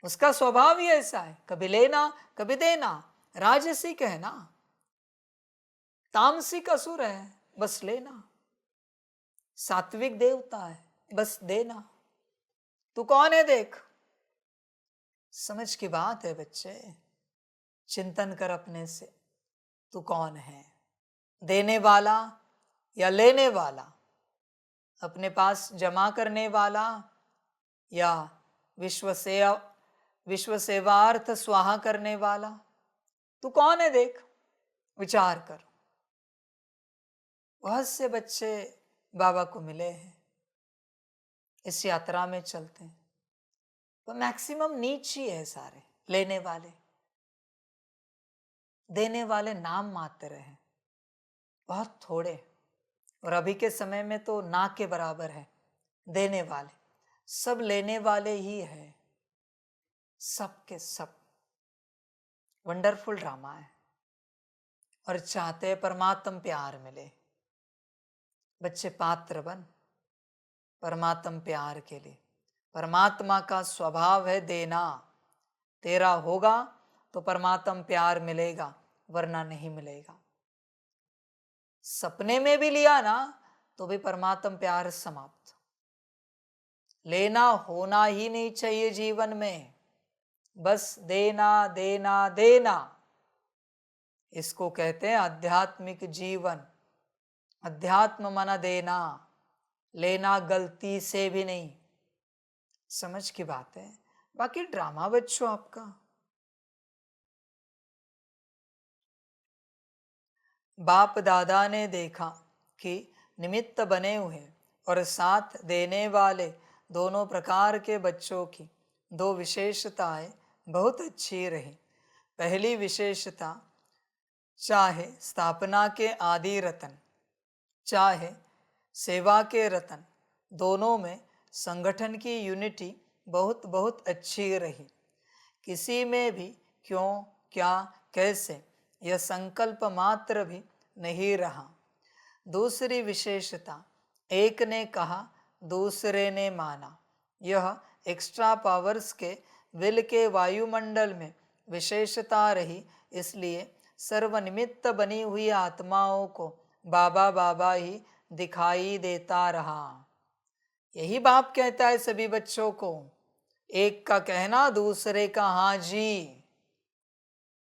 उसका स्वभाव ही ऐसा है, कभी लेना कभी देना। राजसिक है ना, तामसिक असुर है, बस लेना। सात्विक देवता है, बस देना। तू कौन है देख। समझ की बात है बच्चे, चिंतन कर अपने से, तू कौन है, देने वाला या लेने वाला, अपने पास जमा करने वाला या विश्व सेवार्थ स्वाहा करने वाला। तू कौन है देख, विचार कर। बहुत से बच्चे बाबा को मिले हैं, इस यात्रा में चलते हैं, तो मैक्सिमम नीच ही है सारे। लेने वाले, देने वाले नाम मात्र हैं, बहुत थोड़े। और अभी के समय में तो ना के बराबर है देने वाले। सब लेने वाले ही है, सब के सब। वंडरफुल ड्रामा है, और चाहते हैं परमात्म प्यार मिले। बच्चे पात्र बन परमात्म प्यार के लिए। परमात्मा का स्वभाव है देना। तेरा होगा तो परमात्म प्यार मिलेगा, वरना नहीं मिलेगा। सपने में भी लिया ना तो भी परमात्म प्यार समाप्त। लेना होना ही नहीं चाहिए जीवन में, बस देना देना देना। इसको कहते हैं आध्यात्मिक जीवन। अध्यात्म माना देना, लेना गलती से भी नहीं। समझ की बात है। बाकी ड्रामा बच्चों आपका। बाप दादा ने देखा कि निमित्त बने हुए और साथ देने वाले दोनों प्रकार के बच्चों की 2 विशेषताएं बहुत अच्छी रही। पहली विशेषता, चाहे स्थापना के आदि रतन, चाहे सेवा के रतन, दोनों में संगठन की यूनिटी बहुत बहुत अच्छी रही। किसी में भी क्यों, क्या, कैसे यह संकल्प मात्र भी नहीं रहा। दूसरी विशेषता, एक ने कहा दूसरे ने माना, यह एक्स्ट्रा पावर्स के विल के वायुमंडल में विशेषता रही। इसलिए सर्वनिमित्त बनी हुई आत्माओं को बाबा बाबा ही दिखाई देता रहा। यही बाप कहता है सभी बच्चों को, एक का कहना दूसरे का हाँ जी,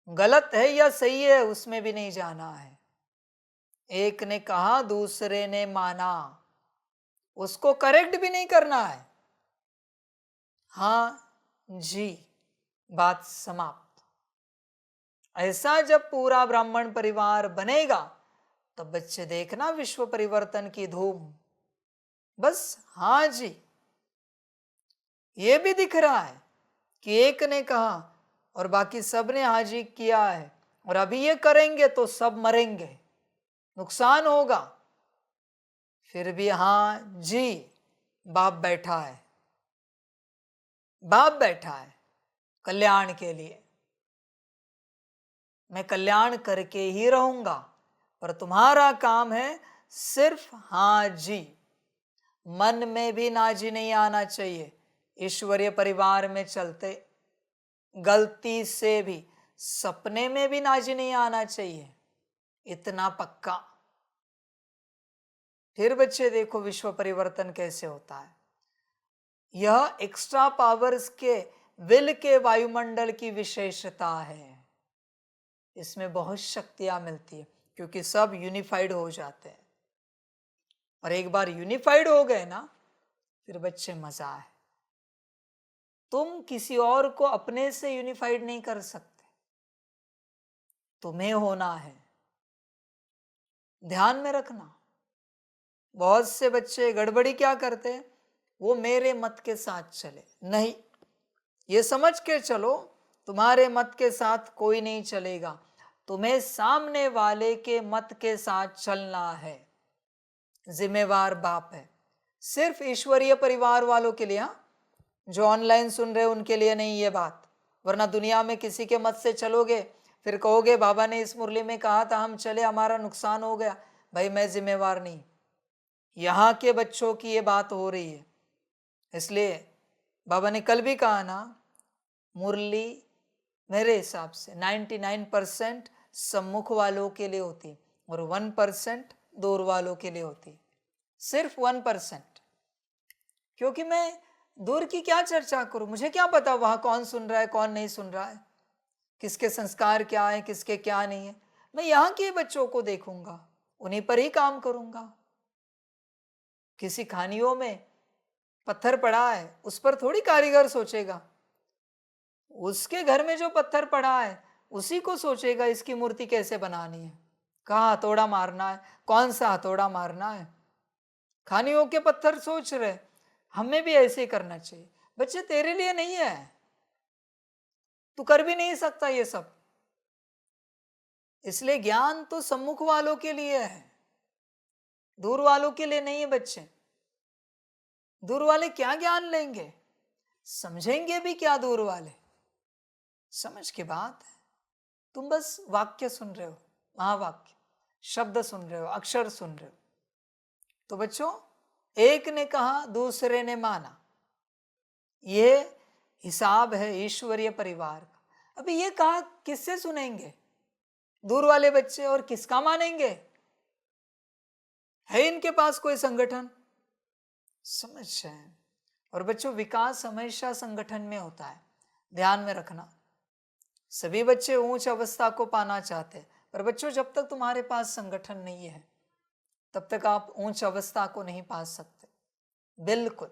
गलत है या सही है उसमें भी नहीं जाना है। एक ने कहा दूसरे ने माना, उसको करेक्ट भी नहीं करना है, हाँ जी, बात समाप्त। ऐसा जब पूरा ब्राह्मण परिवार बनेगा तब बच्चे देखना विश्व परिवर्तन की धूम। बस हाँ जी, ये भी दिख रहा है कि एक ने कहा और बाकी सब ने हाँ जी किया है, और अभी ये करेंगे तो सब मरेंगे, नुकसान होगा। फिर भी हाँ जी, बाप बैठा है, बाप बैठा है कल्याण के लिए। मैं कल्याण करके ही रहूंगा, पर तुम्हारा काम है सिर्फ हाँ जी। मन में भी ना जी नहीं आना चाहिए। ईश्वरीय परिवार में चलते गलती से भी सपने में भी ना जी नहीं आना चाहिए, इतना पक्का। फिर बच्चे देखो विश्व परिवर्तन कैसे होता है। यह एक्स्ट्रा पावर्स के विल के वायुमंडल की विशेषता है। इसमें बहुत शक्तियां मिलती है क्योंकि सब यूनिफाइड हो जाते हैं, और एक बार यूनिफाइड हो गए ना फिर बच्चे मजा है। तुम किसी और को अपने से यूनिफाइड नहीं कर सकते, तुम्हें होना है, ध्यान में रखना। बहुत से बच्चे गड़बड़ी क्या करते हैं, वो मेरे मत के साथ चले, नहीं, ये समझ के चलो तुम्हारे मत के साथ कोई नहीं चलेगा, तुम्हें सामने वाले के मत के साथ चलना है। जिम्मेवार बाप है। सिर्फ ईश्वरीय परिवार वालों के लिए, हाँ, जो ऑनलाइन सुन रहे उनके लिए नहीं ये बात, वरना दुनिया में किसी के मत से चलोगे फिर कहोगे बाबा ने इस मुरली में कहा था हम चले, हमारा नुकसान हो गया। भाई मैं जिम्मेवार नहीं, यहाँ के बच्चों की ये बात हो रही है। इसलिए बाबा ने कल भी कहा ना, मुरली मेरे हिसाब से 99% सम्मुख वालों के लिए होती और 1% दूर वालों के लिए होती, सिर्फ 1%। क्योंकि मैं दूर की क्या चर्चा करूं, मुझे क्या पता वहां कौन सुन रहा है कौन नहीं सुन रहा है, किसके संस्कार क्या है किसके क्या नहीं है। मैं यहाँ के बच्चों को देखूंगा, उन्हीं पर ही काम करूंगा। किसी खानियों में पत्थर पड़ा है उस पर थोड़ी कारीगर सोचेगा, उसके घर में जो पत्थर पड़ा है उसी को सोचेगा इसकी मूर्ति कैसे बनानी है, कहाँ हथौड़ा मारना है, कौन सा हथौड़ा मारना है। खानियों के पत्थर सोच रहे, हमें भी ऐसे ही करना चाहिए। बच्चे तेरे लिए नहीं है, तू कर भी नहीं सकता ये सब। इसलिए ज्ञान तो सम्मुख वालों के लिए है, दूर वालों के लिए नहीं है। बच्चे दूर वाले क्या ज्ञान लेंगे, समझेंगे भी क्या दूर वाले, समझ की बात है। तुम बस वाक्य सुन रहे हो, महावाक्य शब्द सुन रहे हो, अक्षर सुन रहे हो। तो बच्चों एक ने कहा दूसरे ने माना, ये हिसाब है ईश्वरीय परिवार का। अभी ये कहा किससे सुनेंगे, दूर वाले बच्चे, और किसका मानेंगे? है इनके पास कोई संगठन? समझ जाए। और बच्चों विकास हमेशा संगठन में होता है, ध्यान में रखना। सभी बच्चे उच्च अवस्था को पाना चाहते हैं, पर बच्चों जब तक तुम्हारे पास संगठन नहीं है तब तक आप उच्च अवस्था को नहीं पा सकते। बिल्कुल।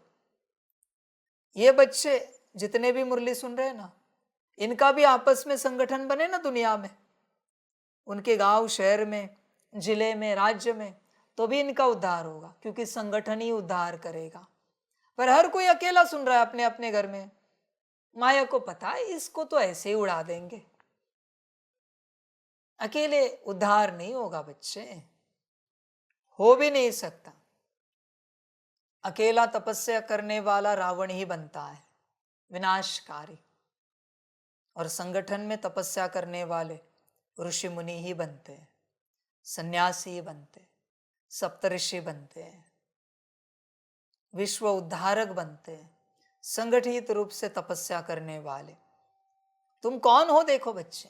ये बच्चे जितने भी मुरली सुन रहे हैं ना, इनका भी आपस में संगठन बने ना दुनिया में, उनके गांव शहर में जिले में राज्य में, तो भी इनका उद्धार होगा, क्योंकि संगठन ही उद्धार करेगा। पर हर कोई अकेला सुन रहा है अपने अपने घर में, माया को पता है इसको तो ऐसे ही उड़ा देंगे, अकेले उद्धार नहीं होगा बच्चे, हो भी नहीं सकता। अकेला तपस्या करने वाला रावण ही बनता है, विनाशकारी। और संगठन में तपस्या करने वाले ऋषि मुनि ही बनते हैं, सन्यासी ही बनते हैं, सप्तऋषि बनते हैं, विश्व उद्धारक बनते हैं, संगठित रूप से तपस्या करने वाले। तुम कौन हो देखो बच्चे,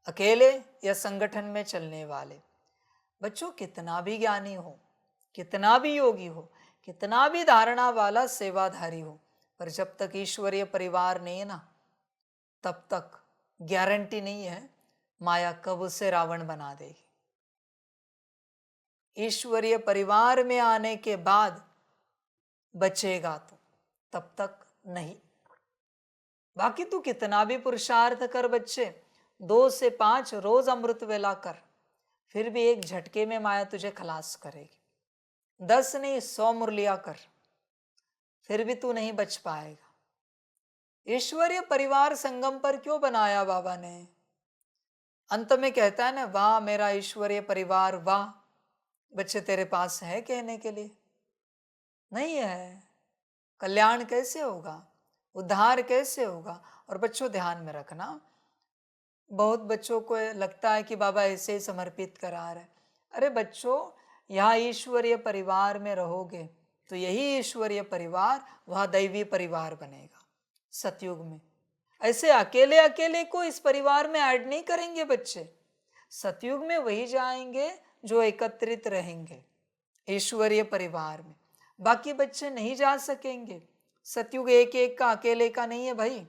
अकेले या संगठन में चलने वाले। बच्चों, कितना भी ज्ञानी हो, कितना भी योगी हो, कितना भी धारणा वाला सेवाधारी हो, पर जब तक ईश्वरीय परिवार नहीं है ना, तब तक गारंटी नहीं है माया कब उसे रावण बना देगी। ईश्वरीय परिवार में आने के बाद बचेगा तो, तब तक नहीं। बाकी तू कितना भी पुरुषार्थ कर बच्चे, 2 से 5 रोज अमृत वेला कर, फिर भी एक झटके में माया तुझे खलास करेगी। 10 नहीं 100 मुरलिया कर, फिर भी तू नहीं बच पाएगा। ईश्वरीय परिवार संगम पर क्यों बनाया बाबा ने? अंत में कहता है ना, वाह मेरा ईश्वरीय परिवार वाह। बच्चे तेरे पास है कहने के लिए? नहीं है। कल्याण कैसे होगा, उद्धार कैसे होगा? और बच्चों ध्यान में रखना, बहुत बच्चों को लगता है कि बाबा ऐसे ही समर्पित करा रहे। अरे बच्चों, यहाँ ईश्वरीय परिवार में रहोगे तो यही ईश्वरीय परिवार वह दैवी परिवार बनेगा सतयुग में। ऐसे अकेले अकेले को इस परिवार में ऐड नहीं करेंगे बच्चे। सतयुग में वही जाएंगे जो एकत्रित रहेंगे ईश्वरीय परिवार में, बाकी बच्चे नहीं जा सकेंगे। सतयुग एक एक का अकेले का नहीं है भाई,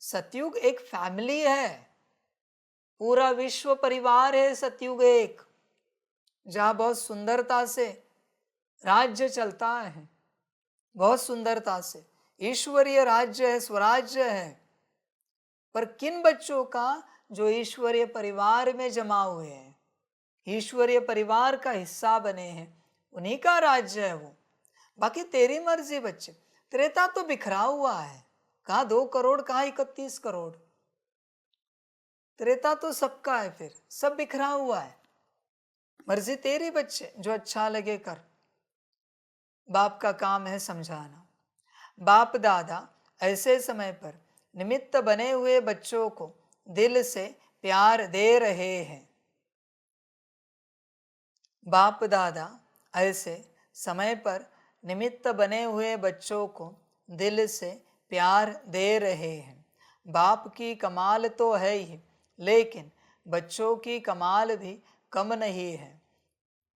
सतयुग एक फैमिली है, पूरा विश्व परिवार है सतयुग एक, जहां बहुत सुंदरता से राज्य चलता है, बहुत सुंदरता से ईश्वरीय राज्य है, स्वराज्य है। पर किन बच्चों का? जो ईश्वरीय परिवार में जमा हुए हैं, ईश्वरीय परिवार का हिस्सा बने हैं, उन्हीं का राज्य है वो। बाकी तेरी मर्जी बच्चे। त्रेता तो बिखरा हुआ है, कहाँ 2 करोड़ कहाँ 31 करोड़। त्रेता तो सबका है, फिर सब बिखरा हुआ है। मर्जी तेरी बच्चे, जो अच्छा लगे कर। बाप का काम है समझाना। बाप दादा ऐसे समय पर निमित्त बने हुए बच्चों को दिल से प्यार दे रहे हैं। बाप दादा ऐसे समय पर निमित्त बने हुए बच्चों को दिल से प्यार दे रहे हैं। बाप की कमाल तो है ही, लेकिन बच्चों की कमाल भी कम नहीं है।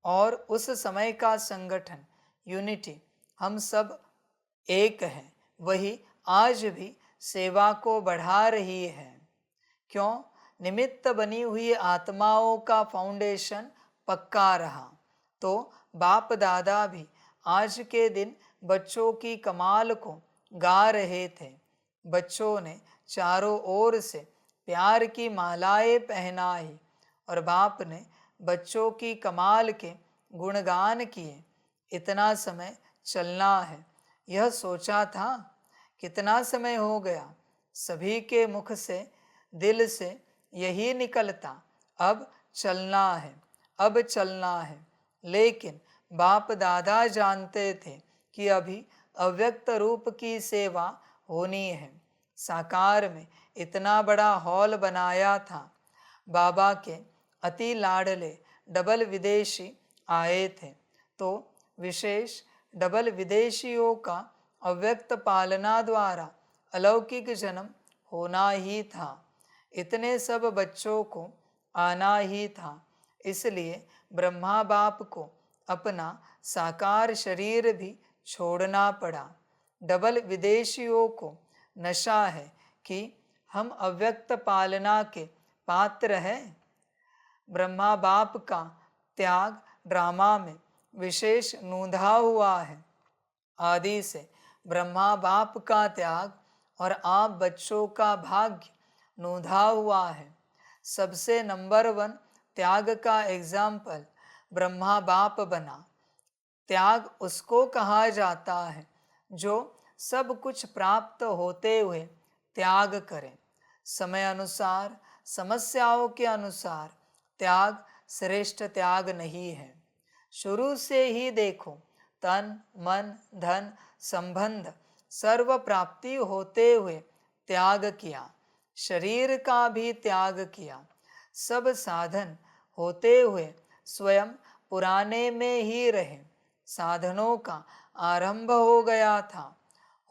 और उस समय का संगठन, यूनिटी, हम सब एक हैं, वही आज भी सेवा को बढ़ा रही है। क्यों? निमित्त बनी हुई आत्माओं का फाउंडेशन पक्का रहा तो बाप दादा भी आज के दिन बच्चों की कमाल को गा रहे थे। बच्चों ने चारों ओर से प्यार की मालाएं पहनाई और बाप ने बच्चों की कमाल के गुणगान किए। इतना समय चलना है, यह सोचा था। कितना समय हो गया, सभी के मुख से दिल से यही निकलता, अब चलना है, अब चलना है। लेकिन बाप दादा जानते थे कि अभी अव्यक्त रूप की सेवा होनी है। साकार में इतना बड़ा हॉल बनाया था। बाबा के अति लाडले डबल विदेशी आए थे, तो विशेष डबल विदेशियों का अव्यक्त पालना द्वारा अलौकिक जन्म होना ही था। इतने सब बच्चों को आना ही था, इसलिए ब्रह्मा बाप को अपना साकार शरीर भी छोड़ना पड़ा। डबल विदेशियों को नशा है कि हम अव्यक्त पालना के पात्र हैं। ब्रह्मा बाप का त्याग ड्रामा में विशेष नूंधा हुआ है। आदि से ब्रह्मा बाप का त्याग और आप बच्चों का भाग्य नूंधा हुआ है। सबसे नंबर 1 त्याग का एग्जाम्पल ब्रह्मा बाप बना। त्याग उसको कहा जाता है जो सब कुछ प्राप्त होते हुए त्याग करें। समय अनुसार, समस्याओं के अनुसार त्याग श्रेष्ठ त्याग नहीं है। शुरू से ही देखो, तन मन धन संबंध सर्व प्राप्ति होते हुए त्याग किया, शरीर का भी त्याग किया। सब साधन होते हुए स्वयं पुराने में ही रहे। साधनों का आरंभ हो गया था,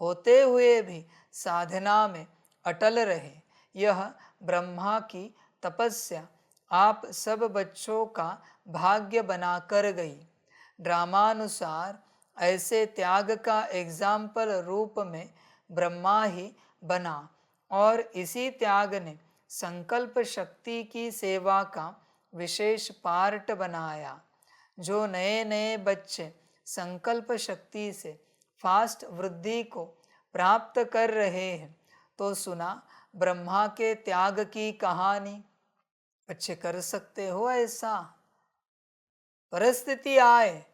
होते हुए भी साधना में अटल रहे। यह ब्रह्मा की तपस्या आप सब बच्चों का भाग्य बनाकर गई। ड्रामानुसार ऐसे त्याग का एग्जाम्पल रूप में ब्रह्मा ही बना और इसी त्याग ने संकल्प शक्ति की सेवा का विशेष पार्ट बनाया। जो नए नए बच्चे संकल्प शक्ति से फास्ट वृद्धि को प्राप्त कर रहे हैं, तो सुना ब्रह्मा के त्याग की कहानी। बच्चे कर सकते हो ऐसा? परिस्थिति आए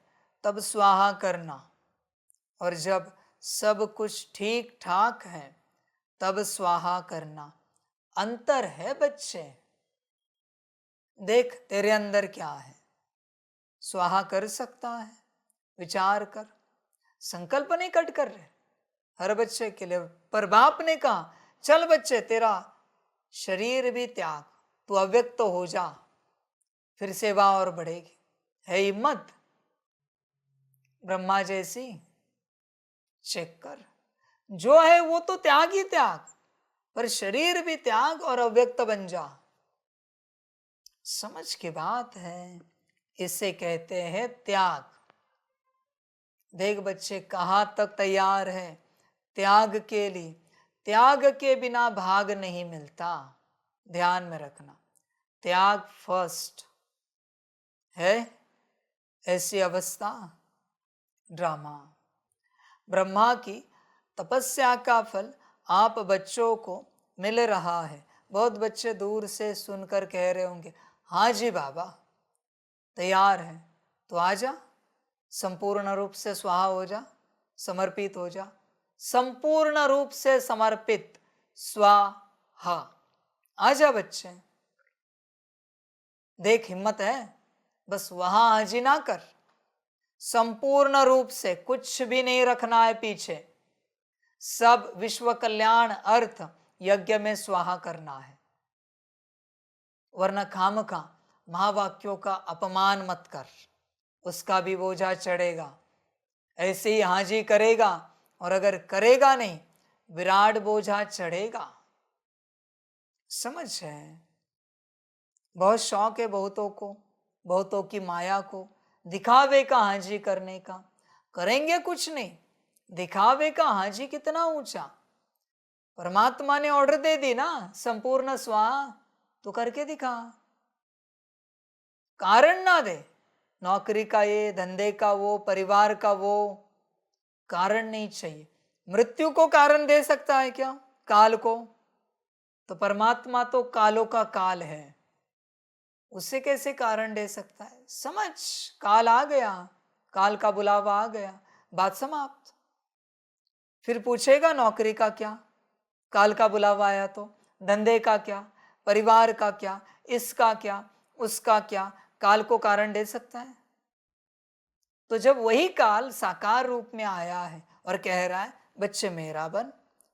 तब स्वाहा करना, और जब सब कुछ ठीक ठाक है तब स्वाहा करना। अंतर है बच्चे। देख तेरे अंदर क्या है। स्वाहा कर सकता है, विचार कर। संकल्प नहीं कट कर रहे हर बच्चे के लिए, पर बाप ने कहा चल बच्चे तेरा शरीर भी त्याग, तू अव्यक्त तो हो जा, फिर सेवा और बढ़ेगी। है हिम्मत ब्रह्मा जैसी? चेक कर, जो है वो तो त्याग ही त्याग, पर शरीर भी त्याग और अव्यक्त बन जा। समझ की बात है, इसे कहते हैं त्याग। देख बच्चे कहाँ तक तैयार है त्याग के लिए। त्याग के बिना भाग नहीं मिलता, ध्यान में रखना। त्याग फर्स्ट है। ऐसी अवस्था ड्रामा। ब्रह्मा की तपस्या का फल आप बच्चों को मिल रहा है। बहुत बच्चे दूर से सुनकर कह रहे होंगे हाँ जी बाबा तैयार है, तो आ जा, संपूर्ण रूप से स्वाहा हो जा, समर्पित हो जा। संपूर्ण रूप से समर्पित स्वाहा। आ जा बच्चे, देख हिम्मत है, बस वहां हाजी ना कर। संपूर्ण रूप से कुछ भी नहीं रखना है पीछे, सब विश्व कल्याण अर्थ यज्ञ में स्वाहा करना है। वरना खामखा महावाक्यों का अपमान मत कर, उसका भी बोझा चढ़ेगा। ऐसे ही हाजी करेगा, और अगर करेगा नहीं विराट बोझा चढ़ेगा। समझ है? बहुत शौक है बहुतों को, बहुतों की माया को दिखावे का हाजी करने का। करेंगे कुछ नहीं, दिखावे का हाजी कितना ऊंचा। परमात्मा ने ऑर्डर दे दी ना संपूर्ण स्वाहा, तो करके दिखा। कारण ना दे, नौकरी का ये, धंधे का वो, परिवार का वो, कारण नहीं चाहिए। मृत्यु को कारण दे सकता है क्या? काल को? तो परमात्मा तो कालों का काल है, उसे कैसे कारण दे सकता है? समझ, काल आ गया, काल का बुलावा आ गया, बात समाप्त। फिर पूछेगा नौकरी का क्या? काल का बुलावा आया तो। धंधे का क्या? परिवार का क्या? इसका क्या? उसका क्या? काल को कारण दे सकता है? तो जब वही काल साकार रूप में आया है और कह रहा है बच्चे मेरा बन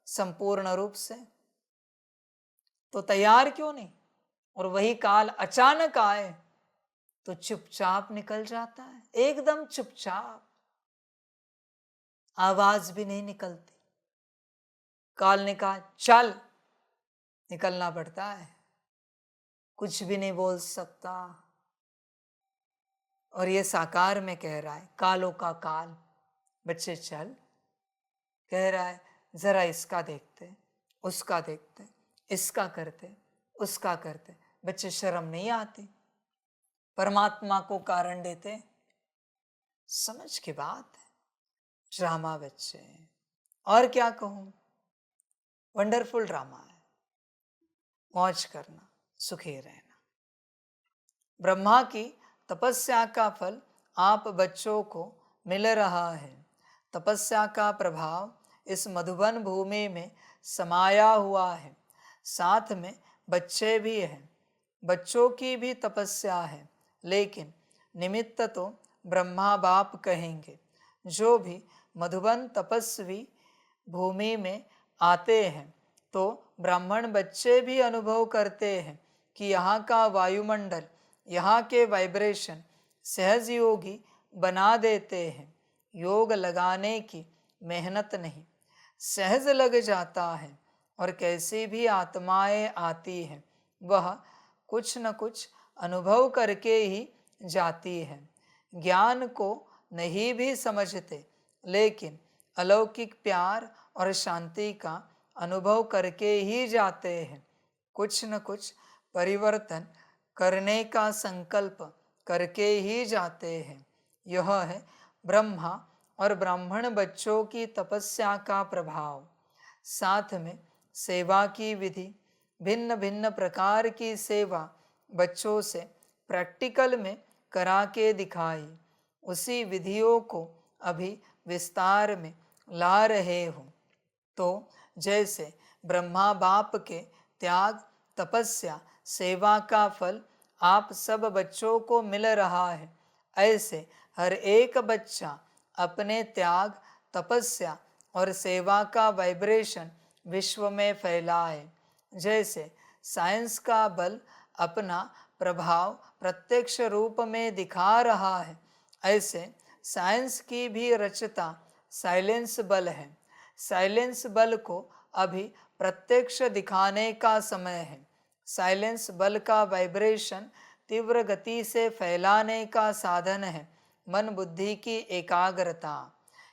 संपूर्ण रूप से, तो तैयार क्यों नहीं? और वही काल अचानक आए तो चुपचाप निकल जाता है, एकदम चुपचाप, आवाज भी नहीं निकलती। काल ने कहा चल, निकलना पड़ता है, कुछ भी नहीं बोल सकता। और ये साकार में कह रहा है कालों का काल, बच्चे चल, कह रहा है जरा इसका देखते, उसका देखते, इसका करते, उसका करते। बच्चे शर्म नहीं आती? परमात्मा को कारण देते। समझ की बात है। ड्रामा बच्चे, और क्या कहूं, वंडरफुल ड्रामा है। मौज करना, सुखी रहना। ब्रह्मा की तपस्या का फल आप बच्चों को मिल रहा है। तपस्या का प्रभाव इस मधुबन भूमि में समाया हुआ है, साथ में बच्चे भी हैं। बच्चों की भी तपस्या है, लेकिन निमित्त तो ब्रह्मा बाप कहेंगे। जो भी मधुबन तपस्वी भूमि में आते हैं तो ब्राह्मण बच्चे भी अनुभव करते हैं कि यहाँ का वायुमंडल, यहाँ के वाइब्रेशन सहज योगी बना देते हैं। योग लगाने की मेहनत नहीं, सहज लग जाता है। और कैसी भी आत्माएं आती हैं वह कुछ न कुछ अनुभव करके ही जाती है। ज्ञान को नहीं भी समझते, लेकिन अलौकिक प्यार और शांति का अनुभव करके ही जाते हैं। कुछ न कुछ परिवर्तन करने का संकल्प करके ही जाते हैं। यह है ब्रह्मा और ब्राह्मण बच्चों की तपस्या का प्रभाव। साथ में सेवा की विधि, भिन्न भिन्न प्रकार की सेवा बच्चों से प्रैक्टिकल में करा के दिखाई। उसी विधियों को अभी विस्तार में ला रहे हो। तो जैसे ब्रह्मा बाप के त्याग, तपस्या, सेवा का फल आप सब बच्चों को मिल रहा है, ऐसे हर एक बच्चा अपने त्याग, तपस्या और सेवा का वाइब्रेशन विश्व में फैलाए। जैसे साइंस का बल अपना प्रभाव प्रत्यक्ष रूप में दिखा रहा है, ऐसे साइंस की भी रचता साइलेंस बल है। साइलेंस बल को अभी प्रत्यक्ष दिखाने का समय है। साइलेंस बल का वाइब्रेशन तीव्र गति से फैलाने का साधन है मन बुद्धि की एकाग्रता।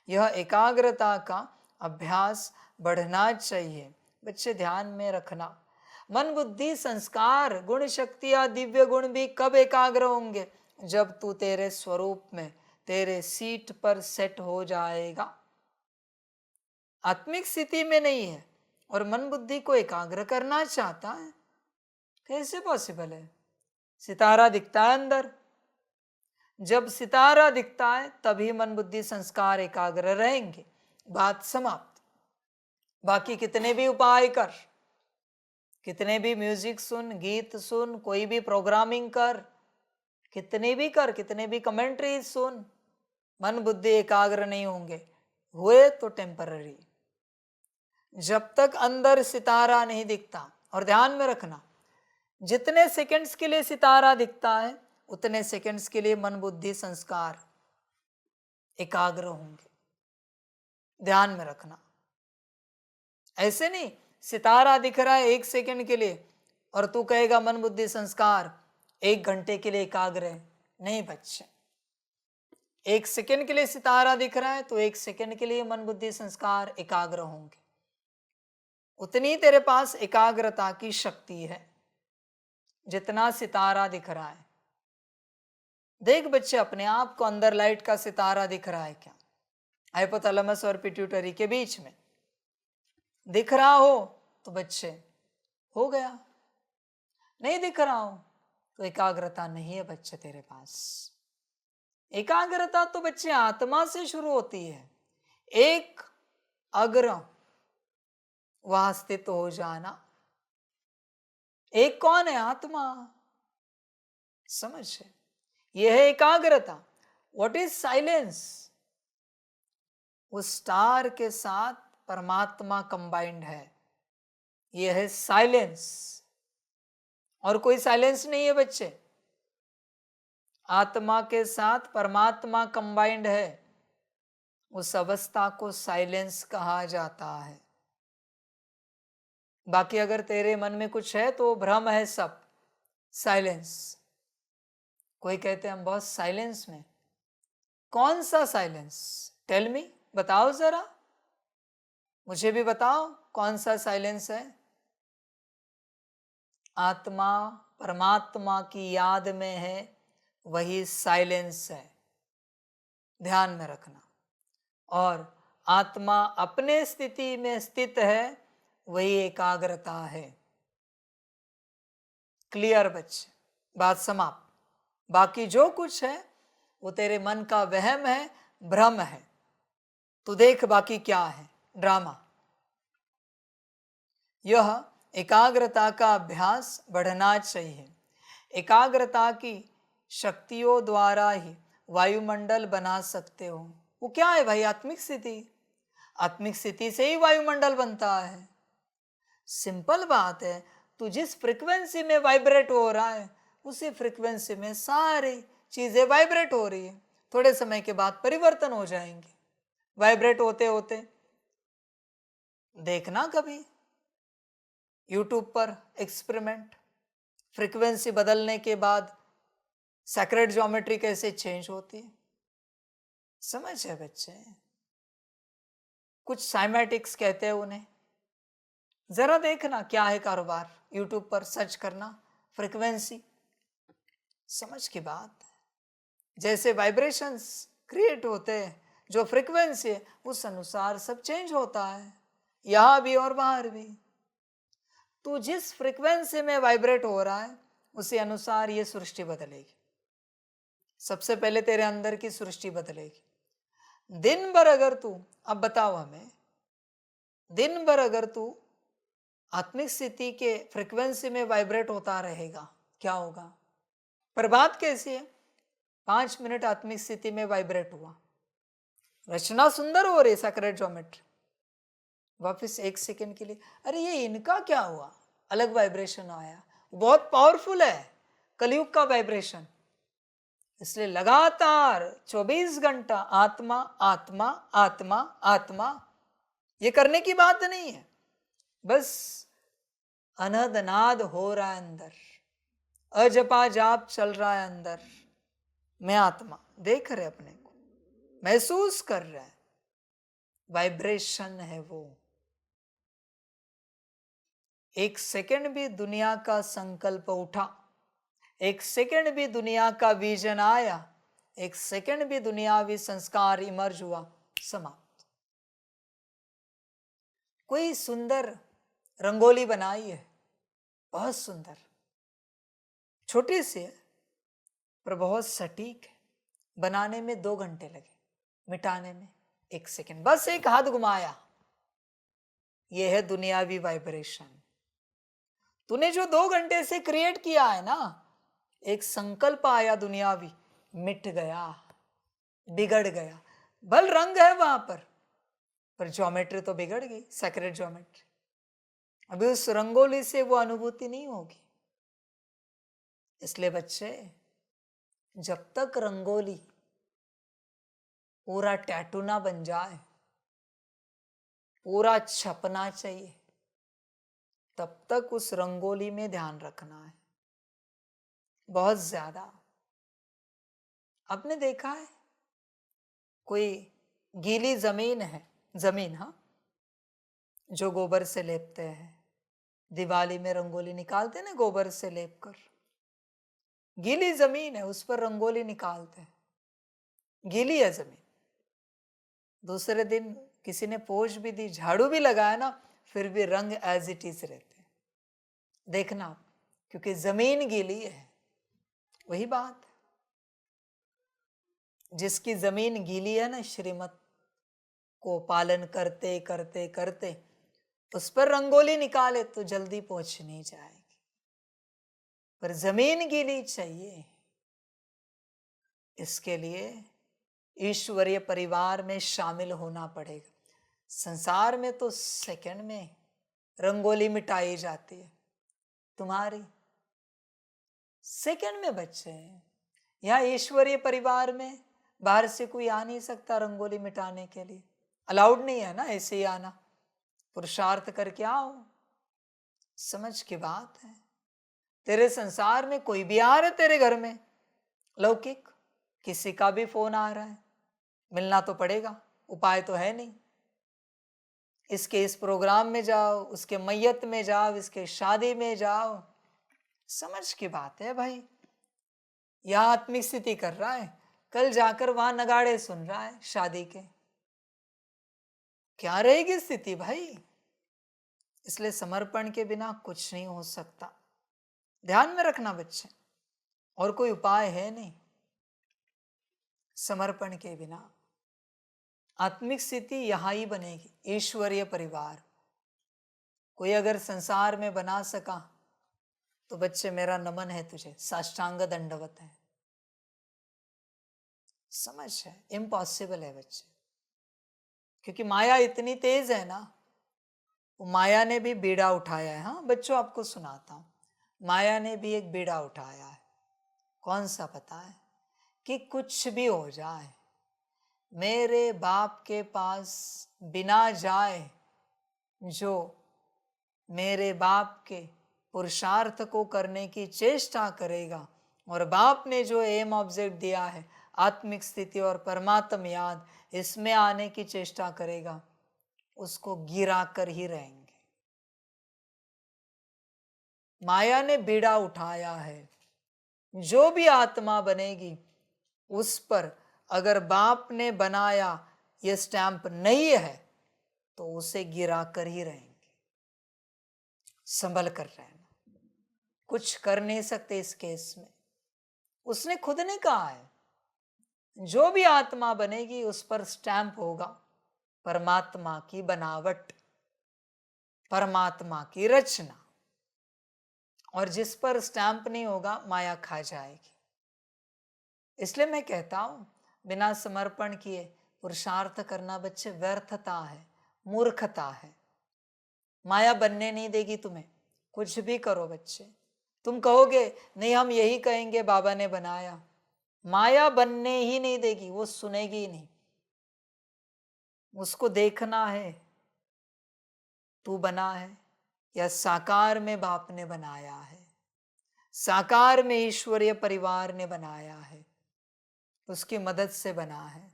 यह एकाग्रता का अभ्यास बढ़ना चाहिए। बच्चे ध्यान में रखना, मन बुद्धि संस्कार गुण शक्तियाँ दिव्य गुण भी कब एकाग्र होंगे? जब तू तेरे स्वरूप में, तेरे सीट पर सेट हो जाएगा। आत्मिक स्थिति में नहीं है और मन बुद्धि को एकाग्र करना चाहता है, कैसे पॉसिबल है? सितारा दिखता है अंदर, जब सितारा दिखता है तभी मन बुद्धि संस्कार एकाग्र रहेंगे। बात समाप्त। बाकी कितने भी उपाय कर, कितने भी म्यूजिक सुन, गीत सुन, कोई भी प्रोग्रामिंग कर, कितने भी कर, कितने भी कमेंट्री सुन, मन बुद्धि एकाग्र नहीं होंगे। हुए तो टेम्पररी। जब तक अंदर सितारा नहीं दिखता, और ध्यान में रखना, जितने सेकंड्स के लिए सितारा दिखता है उतने सेकंड्स के लिए मन बुद्धि संस्कार एकाग्र होंगे। ध्यान में रखना। ऐसे नहीं सितारा दिख रहा है 1 सेकंड के लिए और तू कहेगा मन बुद्धि संस्कार 1 घंटे के लिए एकाग्र है। नहीं बच्चे, 1 सेकंड के लिए सितारा दिख रहा है तो 1 सेकंड के लिए मन बुद्धि संस्कार एकाग्र होंगे। उतनी तेरे पास एकाग्रता की शक्ति है जितना सितारा दिख रहा है। देख बच्चे, अपने आप को अंदर लाइट का सितारा दिख रहा है क्या? हाइपोथैलेमस और पिट्यूटरी के बीच में दिख रहा हो तो बच्चे हो गया, नहीं दिख रहा हो तो एकाग्रता नहीं है बच्चे तेरे पास। एकाग्रता तो बच्चे आत्मा से शुरू होती है। एक अग्र वहां स्थित हो जाना। एक कौन है? आत्मा। समझ है? यह है एकाग्रता। What is silence? उस स्टार के साथ परमात्मा कंबाइंड है, यह है साइलेंस। और कोई साइलेंस नहीं है बच्चे, आत्मा के साथ परमात्मा कंबाइंड है। उस अवस्था को साइलेंस कहा जाता है। बाकी अगर तेरे मन में कुछ है तो भ्रम है सब। साइलेंस, कोई कहते हैं हम बहुत साइलेंस में। कौन सा साइलेंस? टेल मी, बताओ जरा, मुझे भी बताओ कौन सा साइलेंस है? आत्मा परमात्मा की याद में है, वही साइलेंस है। ध्यान में रखना। और आत्मा अपने स्थिति में स्थित है, वही एकाग्रता है। क्लियर बच्चे? बात समाप्त। बाकी जो कुछ है वो तेरे मन का वहम है, भ्रम है। तो देख बाकी क्या है, ड्रामा। यह एकाग्रता का अभ्यास बढ़ना चाहिए। एकाग्रता की शक्तियों द्वारा ही वायुमंडल बना सकते हो। वो क्या है भाई? आत्मिक स्थिति। आत्मिक स्थिति से ही वायुमंडल बनता है। सिंपल बात है। तू जिस फ्रीक्वेंसी में वाइब्रेट हो रहा है उसी फ्रीक्वेंसी में सारी चीजें वाइब्रेट हो रही है। थोड़े समय के बाद परिवर्तन हो जाएंगे वाइब्रेट होते होते। देखना कभी यूट्यूब पर एक्सपेरिमेंट, फ्रीक्वेंसी बदलने के बाद सैक्रेड ज्योमेट्री कैसे चेंज होती है। समझ है बच्चे? कुछ साइमेटिक्स कहते हैं उन्हें। जरा देखना क्या है कारोबार, यूट्यूब पर सर्च करना फ्रीक्वेंसी। समझ की बात है। जैसे वाइब्रेशंस क्रिएट होते हैं, जो फ्रीक्वेंसी है उस अनुसार सब चेंज होता है, यहां भी और बाहर भी। तू जिस फ्रीक्वेंसी में वाइब्रेट हो रहा है उसी अनुसार ये सृष्टि बदलेगी। सबसे पहले तेरे अंदर की सृष्टि बदलेगी। दिन भर अगर तू, अब बताओ हमें, दिन भर अगर तू आत्मिक स्थिति के फ्रीक्वेंसी में वाइब्रेट होता रहेगा क्या होगा? पर बात कैसी है? 5 मिनट आत्मिक स्थिति में वाइब्रेट हुआ, रचना सुंदर हो रही, सैक्रेड ज्योमेट्री। वापस 1 सेकेंड के लिए, अरे ये इनका क्या हुआ? अलग वाइब्रेशन आया। बहुत पावरफुल है कलयुग का वाइब्रेशन। इसलिए लगातार 24 घंटा आत्मा आत्मा आत्मा आत्मा, ये करने की बात नहीं है। बस अनहद नाद हो रहा है अंदर, अजपा जाप चल रहा है अंदर। मैं आत्मा देख रहे अपने को, महसूस कर रहा है, वाइब्रेशन है वो। 1 सेकेंड भी दुनिया का संकल्प उठा, 1 सेकेंड भी दुनिया का विजन आया, 1 सेकेंड भी दुनियावी संस्कार इमर्ज हुआ, समाप्त। कोई सुंदर रंगोली बनाई है, बहुत सुंदर, छोटी सी है पर बहुत सटीक है। बनाने में 2 घंटे लगे, मिटाने में 1 सेकेंड, बस एक हाथ घुमाया। यह है दुनियावी वाइब्रेशन। तूने जो 2 घंटे से क्रिएट किया है ना, एक संकल्प आया दुनियावी, मिट गया, बिगड़ गया। भल रंग है वहां पर ज्योमेट्री तो बिगड़ गई, सैक्रेड ज्योमेट्री। अभी उस रंगोली से वो अनुभूति नहीं होगी। इसलिए बच्चे, जब तक रंगोली पूरा टैटू ना बन जाए, पूरा छपना चाहिए, तब तक उस रंगोली में ध्यान रखना है बहुत ज्यादा। आपने देखा है कोई गीली जमीन है, जमीन, हाँ, जो गोबर से लेपते हैं, दिवाली में रंगोली निकालते ना गोबर से लेप कर, गीली जमीन है उस पर रंगोली निकालते हैं, गीली है जमीन। दूसरे दिन किसी ने पोंछ भी दी, झाड़ू भी लगाया ना, फिर भी रंग एज इट इज रहते। देखना, क्योंकि जमीन गीली है। वही बात, जिसकी जमीन गीली है ना, श्रीमत को पालन करते करते करते उस पर रंगोली निकाले तो जल्दी पहुंच नहीं जाएगी। पर जमीन गीली चाहिए। इसके लिए ईश्वरीय परिवार में शामिल होना पड़ेगा। संसार में तो सेकंड में रंगोली मिटाई जाती है, तुम्हारी सेकंड में बच्चे हैं। यहाँ ईश्वरीय परिवार में बाहर से कोई आ नहीं सकता रंगोली मिटाने के लिए, अलाउड नहीं है ना ऐसे ही आना। पुरुषार्थ करके आओ, समझ की बात है। तेरे संसार में कोई भी आ रहा है, तेरे घर में लौकिक, किसी का भी फोन आ रहा है, मिलना तो पड़ेगा, उपाय तो है नहीं। इसके इस प्रोग्राम में जाओ, उसके मैयत में जाओ, इसके शादी में जाओ, समझ की बात है भाई। यहां आत्मिक स्थिति कर रहा है, कल जाकर वहां नगाड़े सुन रहा है शादी के, क्या रहेगी स्थिति भाई। इसलिए समर्पण के बिना कुछ नहीं हो सकता, ध्यान में रखना बच्चे। और कोई उपाय है नहीं समर्पण के बिना। आत्मिक स्थिति यहां ही बनेगी, ईश्वरीय परिवार। कोई अगर संसार में बना सका तो बच्चे मेरा नमन है तुझे, साष्टांग दंडवत है। समझ है, इम्पॉसिबल है बच्चे, क्योंकि माया इतनी तेज है ना। वो माया ने भी बीड़ा उठाया है। हाँ बच्चों, आपको सुनाता हूँ, माया ने भी एक बीड़ा उठाया है। कौन सा पता है? कि कुछ भी हो जाए, मेरे बाप के पास बिना जाए जो मेरे बाप के पुरुषार्थ को करने की चेष्टा करेगा, और बाप ने जो एम ऑब्जेक्ट दिया है आत्मिक स्थिति और परमात्म याद, इसमें आने की चेष्टा करेगा, उसको गिरा कर ही रहेंगे। माया ने बीड़ा उठाया है। जो भी आत्मा बनेगी उस पर अगर बाप ने बनाया ये स्टैंप नहीं है तो उसे गिरा कर ही रहेंगे। संभल कर रहना, कुछ कर नहीं सकते इस केस में। उसने खुद ने कहा है, जो भी आत्मा बनेगी उस पर स्टैंप होगा परमात्मा की बनावट, परमात्मा की रचना, और जिस पर स्टैंप नहीं होगा माया खा जाएगी। इसलिए मैं कहता हूं, बिना समर्पण किए पुरुषार्थ करना बच्चे व्यर्थता है, मूर्खता है। माया बनने नहीं देगी तुम्हें, कुछ भी करो बच्चे। तुम कहोगे नहीं हम यही कहेंगे बाबा ने बनाया, माया बनने ही नहीं देगी, वो सुनेगी ही नहीं। उसको देखना है तू बना है या साकार में बाप ने बनाया है, साकार में ईश्वरीय परिवार ने बनाया है, उसकी मदद से बना है।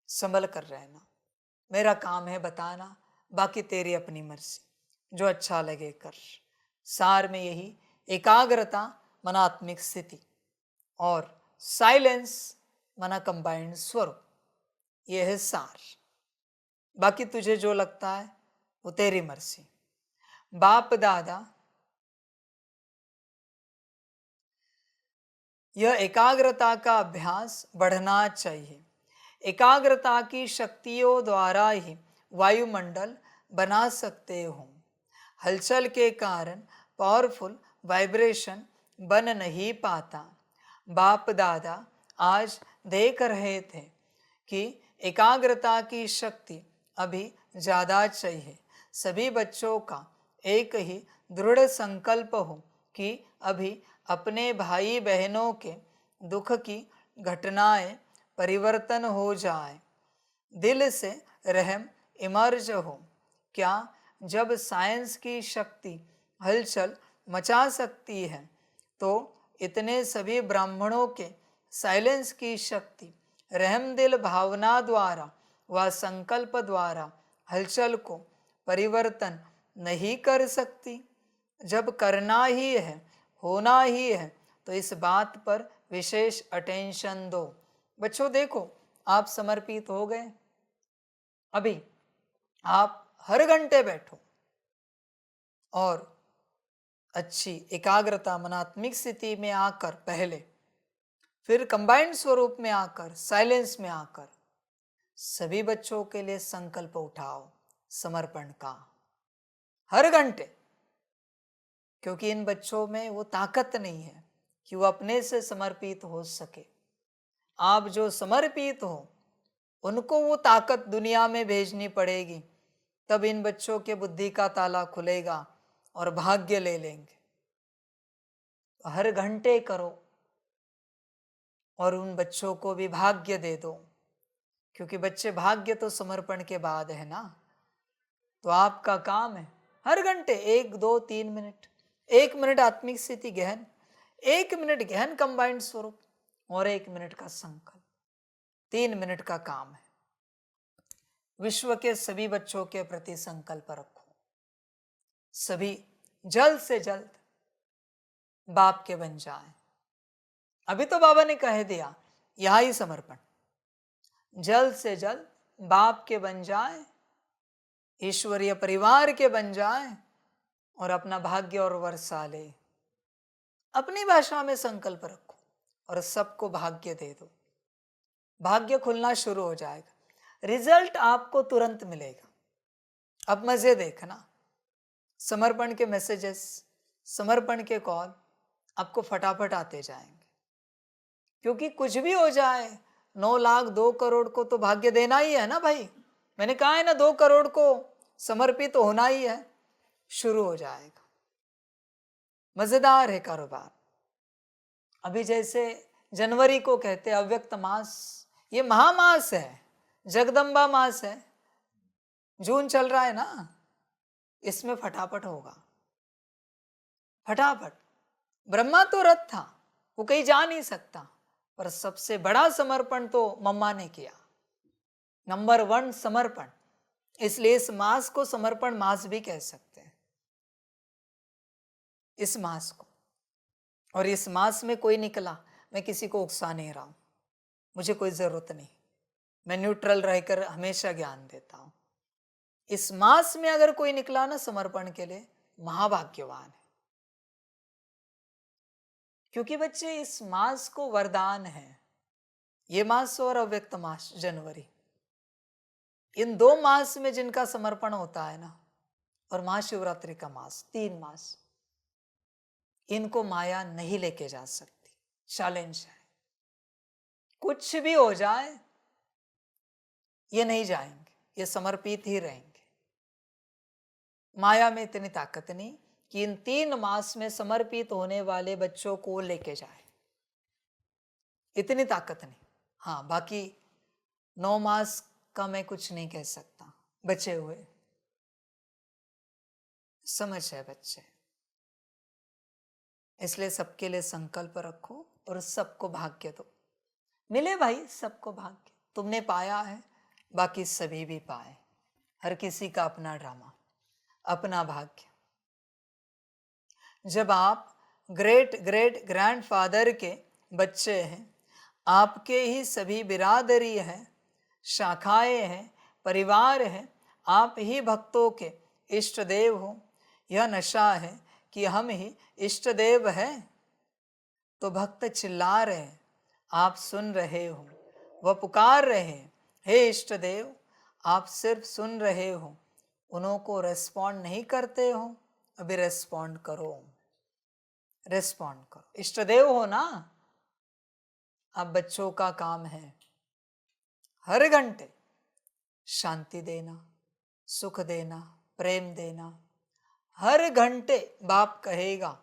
संभल कर रहना, मेरा काम है बताना, बाकी तेरी अपनी मर्जी, जो अच्छा लगे कर। सार में यही एकाग्रता मनात्मिक स्थिति और साइलेंस मना कंबाइंड स्वरूप, यह है सार। बाकी तुझे जो लगता है वो तेरी मर्जी। बाप दादा यह एकाग्रता का अभ्यास बढ़ना चाहिए। एकाग्रता की शक्तियों द्वारा ही वायुमंडल बना सकते हो। हलचल के कारण पावरफुल वाइब्रेशन बन नहीं पाता। बाप दादा आज देख रहे थे कि एकाग्रता की शक्ति अभी ज़्यादा चाहिए। सभी बच्चों का एक ही दृढ़ संकल्प हो कि अभी अपने भाई बहनों के दुख की घटनाएं परिवर्तन हो जाए, दिल से रहम इमर्ज हो। क्या जब साइंस की शक्ति हलचल मचा सकती है तो इतने सभी ब्राह्मणों के साइलेंस की शक्ति रहमदिल भावना द्वारा व संकल्प द्वारा हलचल को परिवर्तन नहीं कर सकती? जब करना ही है, होना ही है, तो इस बात पर विशेष अटेंशन दो। बच्चों देखो, आप समर्पित हो गए, अभी आप हर घंटे बैठो और अच्छी एकाग्रता मनात्मिक स्थिति में आकर, पहले फिर कंबाइंड स्वरूप में आकर, साइलेंस में आकर सभी बच्चों के लिए संकल्प उठाओ समर्पण का हर घंटे। क्योंकि इन बच्चों में वो ताकत नहीं है कि वो अपने से समर्पित हो सके। आप जो समर्पित हो उनको वो ताकत दुनिया में भेजनी पड़ेगी, तब इन बच्चों के बुद्धि का ताला खुलेगा और भाग्य ले लेंगे। तो हर घंटे करो और उन बच्चों को भी भाग्य दे दो, क्योंकि बच्चे भाग्य तो समर्पण के बाद है ना। तो आपका काम है हर घंटे 1, 2, 3 मिनट, 1 मिनट आत्मिक स्थिति गहन, 1 मिनट गहन कंबाइंड स्वरूप और 1 मिनट का संकल्प, 3 मिनट का काम है। विश्व के सभी बच्चों के प्रति संकल्प रखो, सभी जल्द से जल्द बाप के बन जाएं। अभी तो बाबा ने कह दिया यह ही समर्पण, जल्द से जल्द बाप के बन जाए, ईश्वरीय परिवार के बन जाए और अपना भाग्य और वर्षा ले। अपनी भाषा में संकल्प रखो और सबको भाग्य दे दो। भाग्य खुलना शुरू हो जाएगा, रिजल्ट आपको तुरंत मिलेगा। अब मजे देखना, समर्पण के मैसेजेस समर्पण के कॉल आपको फटाफट आते जाएंगे, क्योंकि कुछ भी हो जाए 9 लाख 2 करोड़ को तो भाग्य देना ही है ना भाई। मैंने कहा है ना 2 करोड़ को समर्पित तो होना ही है। शुरू हो जाएगा। मजेदार है कारोबार। अभी जैसे जनवरी को कहते हैं अव्यक्त मास, ये महामास है, जगदम्बा मास है। जून चल रहा है ना, इसमें फटाफट होगा, फटाफट। ब्रह्मा तो रथ था, वो कहीं जा नहीं सकता, पर सबसे बड़ा समर्पण तो मम्मा ने किया। नंबर 1 समर्पण। इसलिए इस मास को समर्पण मास भी कह सकते हैं, इस मास को। और इस मास में कोई निकला, मैं किसी को उकसा नहीं रहा हूं, मुझे कोई जरूरत नहीं, मैं न्यूट्रल रहकर हमेशा ज्ञान देता हूं। इस मास में अगर कोई निकला ना समर्पण के लिए, महाभाग्यवान है। क्योंकि बच्चे इस मास को वरदान है। ये मास और अव्यक्त मास जनवरी, इन 2 मास में जिनका समर्पण होता है ना, और महाशिवरात्रि का मास, 3 मास, इनको माया नहीं लेके जा सकती। चैलेंज है। कुछ भी हो जाए ये नहीं जाएंगे, ये समर्पित ही रहेंगे। माया में इतनी ताकत नहीं कि इन 3 मास में समर्पित होने वाले बच्चों को लेके जाए, इतनी ताकत नहीं। हाँ, बाकी 9 मास का मैं कुछ नहीं कह सकता, बचे हुए। समझ है बच्चे? इसलिए सबके लिए संकल्प रखो और सबको भाग्य दो। मिले भाई सबको भाग्य, तुमने पाया है, बाकी सभी भी पाए। हर किसी का अपना ड्रामा, अपना भाग्य। जब आप ग्रेट ग्रेट ग्रैंडफादर के बच्चे हैं, आपके ही सभी बिरादरी है, शाखाएं हैं, परिवार है, आप ही भक्तों के इष्ट देव हो। यह नशा है कि हम ही इष्ट देव हैं। तो भक्त चिल्ला रहे, आप सुन रहे हो, वह पुकार रहे, हे इष्ट देव। आप सिर्फ सुन रहे हो, उन्हों को रेस्पॉन्ड नहीं करते हो। अभी रेस्पॉन्ड करो, रेस्पॉन्ड करो। इष्ट देव हो ना आप। बच्चों का काम है हर घंटे शांति देना, सुख देना, प्रेम देना। हर घंटे बाप कहेगा,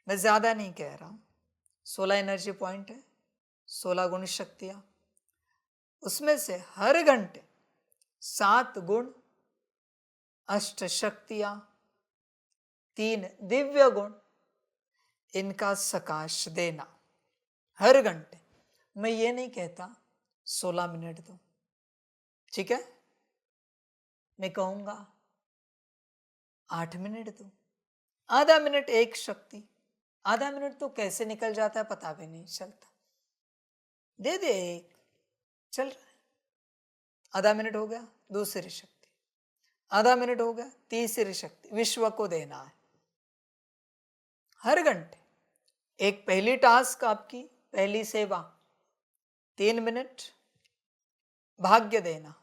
मैं ज्यादा नहीं कह रहा हूं। 16 एनर्जी पॉइंट है, 16 गुण शक्तियां, उसमें से हर घंटे 7 गुण, 8 शक्तियां, 3 दिव्य गुण, इनका सकाश देना हर घंटे। मैं ये नहीं कहता 16 मिनट दो, ठीक है? मैं कहूंगा 8 मिनट दो, आधा मिनट एक शक्ति। आधा मिनट तो कैसे निकल जाता है पता भी नहीं चलता। दे दे एक, चल रहा है। आधा मिनट हो गया, दूसरी शक्ति। आधा मिनट हो गया, तीसरी शक्ति। विश्व को देना है हर घंटे। एक पहली टास्क आपकी, पहली सेवा 3 मिनट भाग्य देना,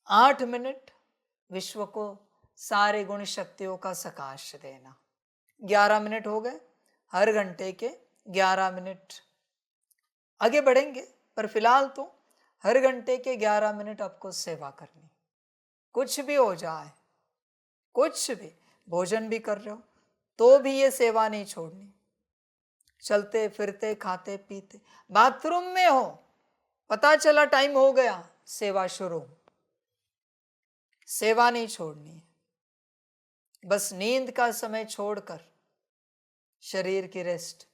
8 मिनट विश्व को सारे गुण शक्तियों का सकाश देना। 11 मिनट हो गए, हर घंटे के 11 मिनट। आगे बढ़ेंगे, पर फिलहाल तो हर घंटे के 11 मिनट आपको सेवा करनी। कुछ भी हो जाए, कुछ भी, भोजन भी कर रहे हो तो भी ये सेवा नहीं छोड़नी। चलते फिरते, खाते पीते, बाथरूम में हो, पता चला टाइम हो गया, सेवा शुरू। सेवा नहीं छोड़नी है। बस नींद का समय छोड़कर शरीर की रेस्ट,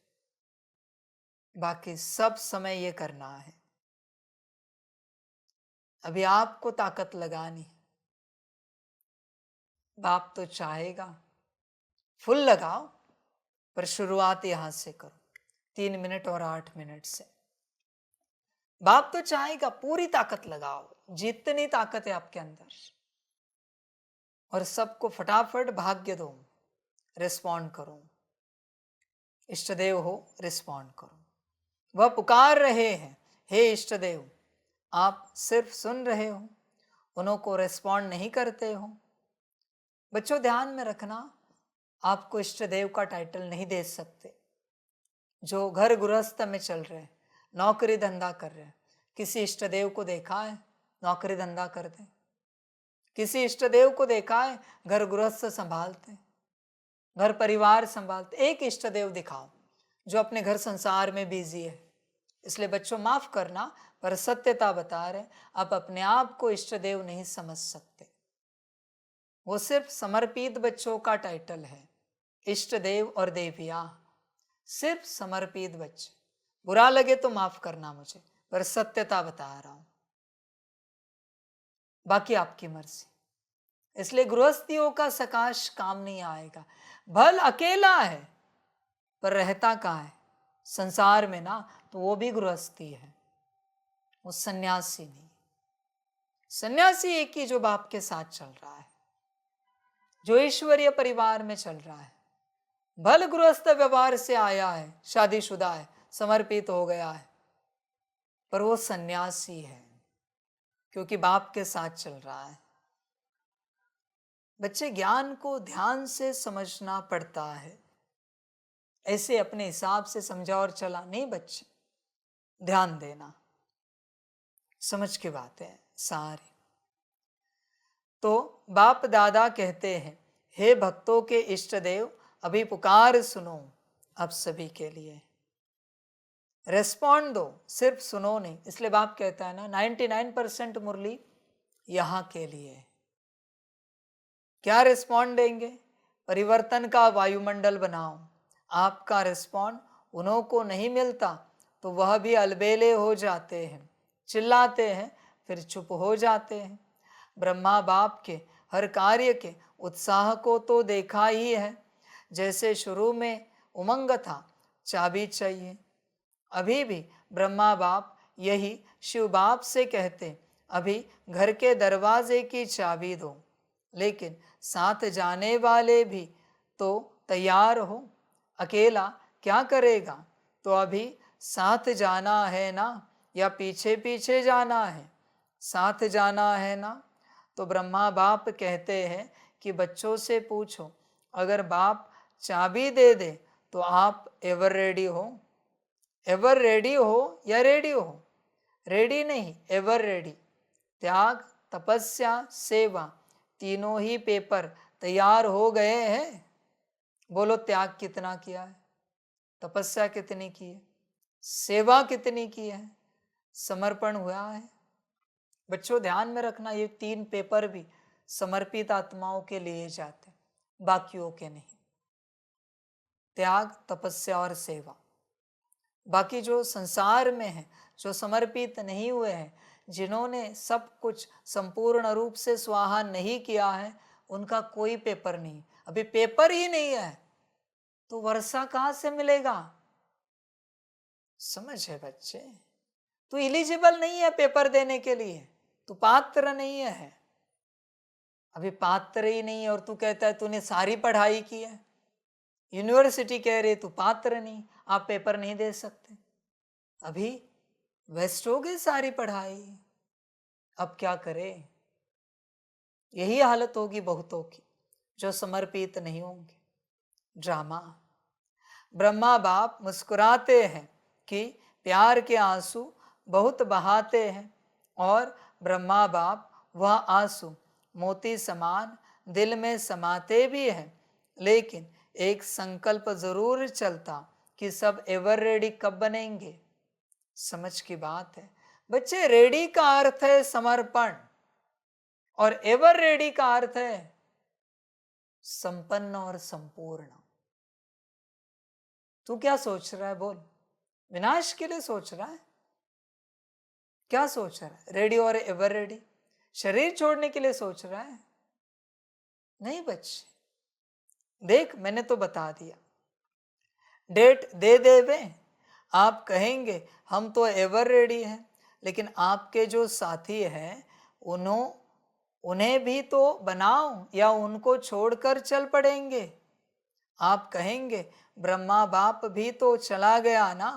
बाकी सब समय ये करना है। अभी आपको ताकत लगानी। बाप तो चाहेगा फुल लगाओ, पर शुरुआत यहां से करो, 3 मिनट और 8 मिनट से। बाप तो चाहेगा पूरी ताकत लगाओ, जितनी ताकत है आपके अंदर, और सबको फटाफट भाग्य दो, रिस्पॉन्ड करो। इष्ट देव हो, रिस्पॉन्ड करो। वह पुकार रहे हैं, हे इष्ट देव। आप सिर्फ सुन रहे हो, उन्हों को रिस्पॉन्ड नहीं करते हो। बच्चों ध्यान में रखना, आपको इष्ट देव का टाइटल नहीं दे सकते। जो घर गृहस्थ में चल रहे हैं, नौकरी धंधा कर रहे हैं, किसी इष्ट देव को देखा है नौकरी धंधा करते? किसी इष्ट देव को देखा है घर गृहस्थ संभालते, घर परिवार संभालते? एक इष्ट देव दिखाओ जो अपने घर संसार में बिजी है। इसलिए बच्चों माफ करना, पर सत्यता बता रहे, आप अपने आप को इष्ट देव नहीं समझ सकते। वो सिर्फ समर्पित बच्चों का टाइटल है, इष्ट देव और देविया सिर्फ समर्पित बच्चे। बुरा लगे तो माफ करना मुझे, पर सत्यता बता रहा हूं, बाकी आपकी मर्जी। इसलिए गृहस्थियों का सकाश काम नहीं आएगा। भल अकेला है पर रहता कहाँ है? संसार में ना, तो वो भी गृहस्थी है, वो सन्यासी नहीं। सन्यासी एक ही जो बाप के साथ चल रहा है, जो ईश्वरीय परिवार में चल रहा है। भल गृहस्थ व्यवहार से आया है, शादीशुदा है, समर्पित हो गया है, पर वो सन्यासी है क्योंकि बाप के साथ चल रहा है। बच्चे ज्ञान को ध्यान से समझना पड़ता है, ऐसे अपने हिसाब से समझा और चला नहीं। बच्चे ध्यान देना, समझ की बात है सारी। तो बाप दादा कहते हैं, हे भक्तों के इष्ट देव, अभी पुकार सुनो आप सभी के लिए। रेस्पॉन्ड दो, सिर्फ सुनो नहीं। इसलिए बाप कहता है ना, 99% मुरली यहां के लिए। क्या रिस्पॉन्ड देंगे? परिवर्तन का वायुमंडल बनाओ। आपका रिस्पॉन्ड उन्हों को नहीं मिलता तो वह भी अलबेले हो जाते हैं, चिल्लाते हैं, फिर चुप हो जाते हैं। ब्रह्मा बाप के हर कार्य के उत्साह को तो देखा ही है। जैसे शुरू में उमंग था, चाबी चाहिए। अभी भी ब्रह्मा बाप यही शिव बाप से कहते, अभी घर के दरवाजे की चाबी दो, लेकिन साथ जाने वाले भी तो तैयार हो। अकेला क्या करेगा? तो अभी साथ जाना है ना, या पीछे पीछे जाना है? साथ जाना है ना। तो ब्रह्मा बाप कहते हैं कि बच्चों से पूछो, अगर बाप चाबी दे दे तो आप एवर रेडी हो? एवर रेडी हो या रेडी हो? रेडी नहीं, एवर रेडी। त्याग, तपस्या, सेवा, तीनों ही पेपर तैयार हो गए हैं। बोलो, त्याग कितना किया है? तपस्या कितनी की है? सेवा कितनी की है? समर्पण हुआ है? बच्चों ध्यान में रखना, ये 3 पेपर भी समर्पित आत्माओं के लिए जाते, बाकियों के नहीं। त्याग, तपस्या और सेवा। बाकी जो संसार में है, जो समर्पित नहीं हुए हैं, जिन्होंने सब कुछ संपूर्ण रूप से स्वाहा नहीं किया है, उनका कोई पेपर नहीं। अभी पेपर ही नहीं है तो वर्षा कहां से मिलेगा? समझे बच्चे? तू एलिजिबल नहीं है पेपर देने के लिए, तू पात्र नहीं है। अभी पात्र ही नहीं है और तू कहता है तूने सारी पढ़ाई की है। यूनिवर्सिटी कह रही तू पात्र नहीं, आप पेपर नहीं दे सकते। अभी वेस्ट हो गई सारी पढ़ाई, अब क्या करे? यही हालत होगी बहुतों की जो समर्पित नहीं होंगे। ड्रामा। ब्रह्मा बाप मुस्कुराते हैं कि प्यार के आंसू बहुत बहाते हैं, और ब्रह्मा बाप वह आंसू मोती समान दिल में समाते भी हैं। लेकिन एक संकल्प जरूर चलता कि सब एवर रेडी कब बनेंगे। समझ की बात है बच्चे। रेडी का अर्थ है समर्पण, और एवर रेडी का अर्थ है संपन्न और संपूर्ण। तू क्या सोच रहा है? बोल। विनाश के लिए सोच रहा है? क्या सोच रहा है? रेडी और एवर रेडी? शरीर छोड़ने के लिए सोच रहा है? नहीं बच्चे, देख मैंने तो बता दिया। डेट दे देवे, आप कहेंगे हम तो एवर रेडी हैं, लेकिन आपके जो साथी हैं उन्हें भी तो बनाओ, या उनको छोड़कर चल पड़ेंगे। आप कहेंगे ब्रह्मा बाप भी तो चला गया ना,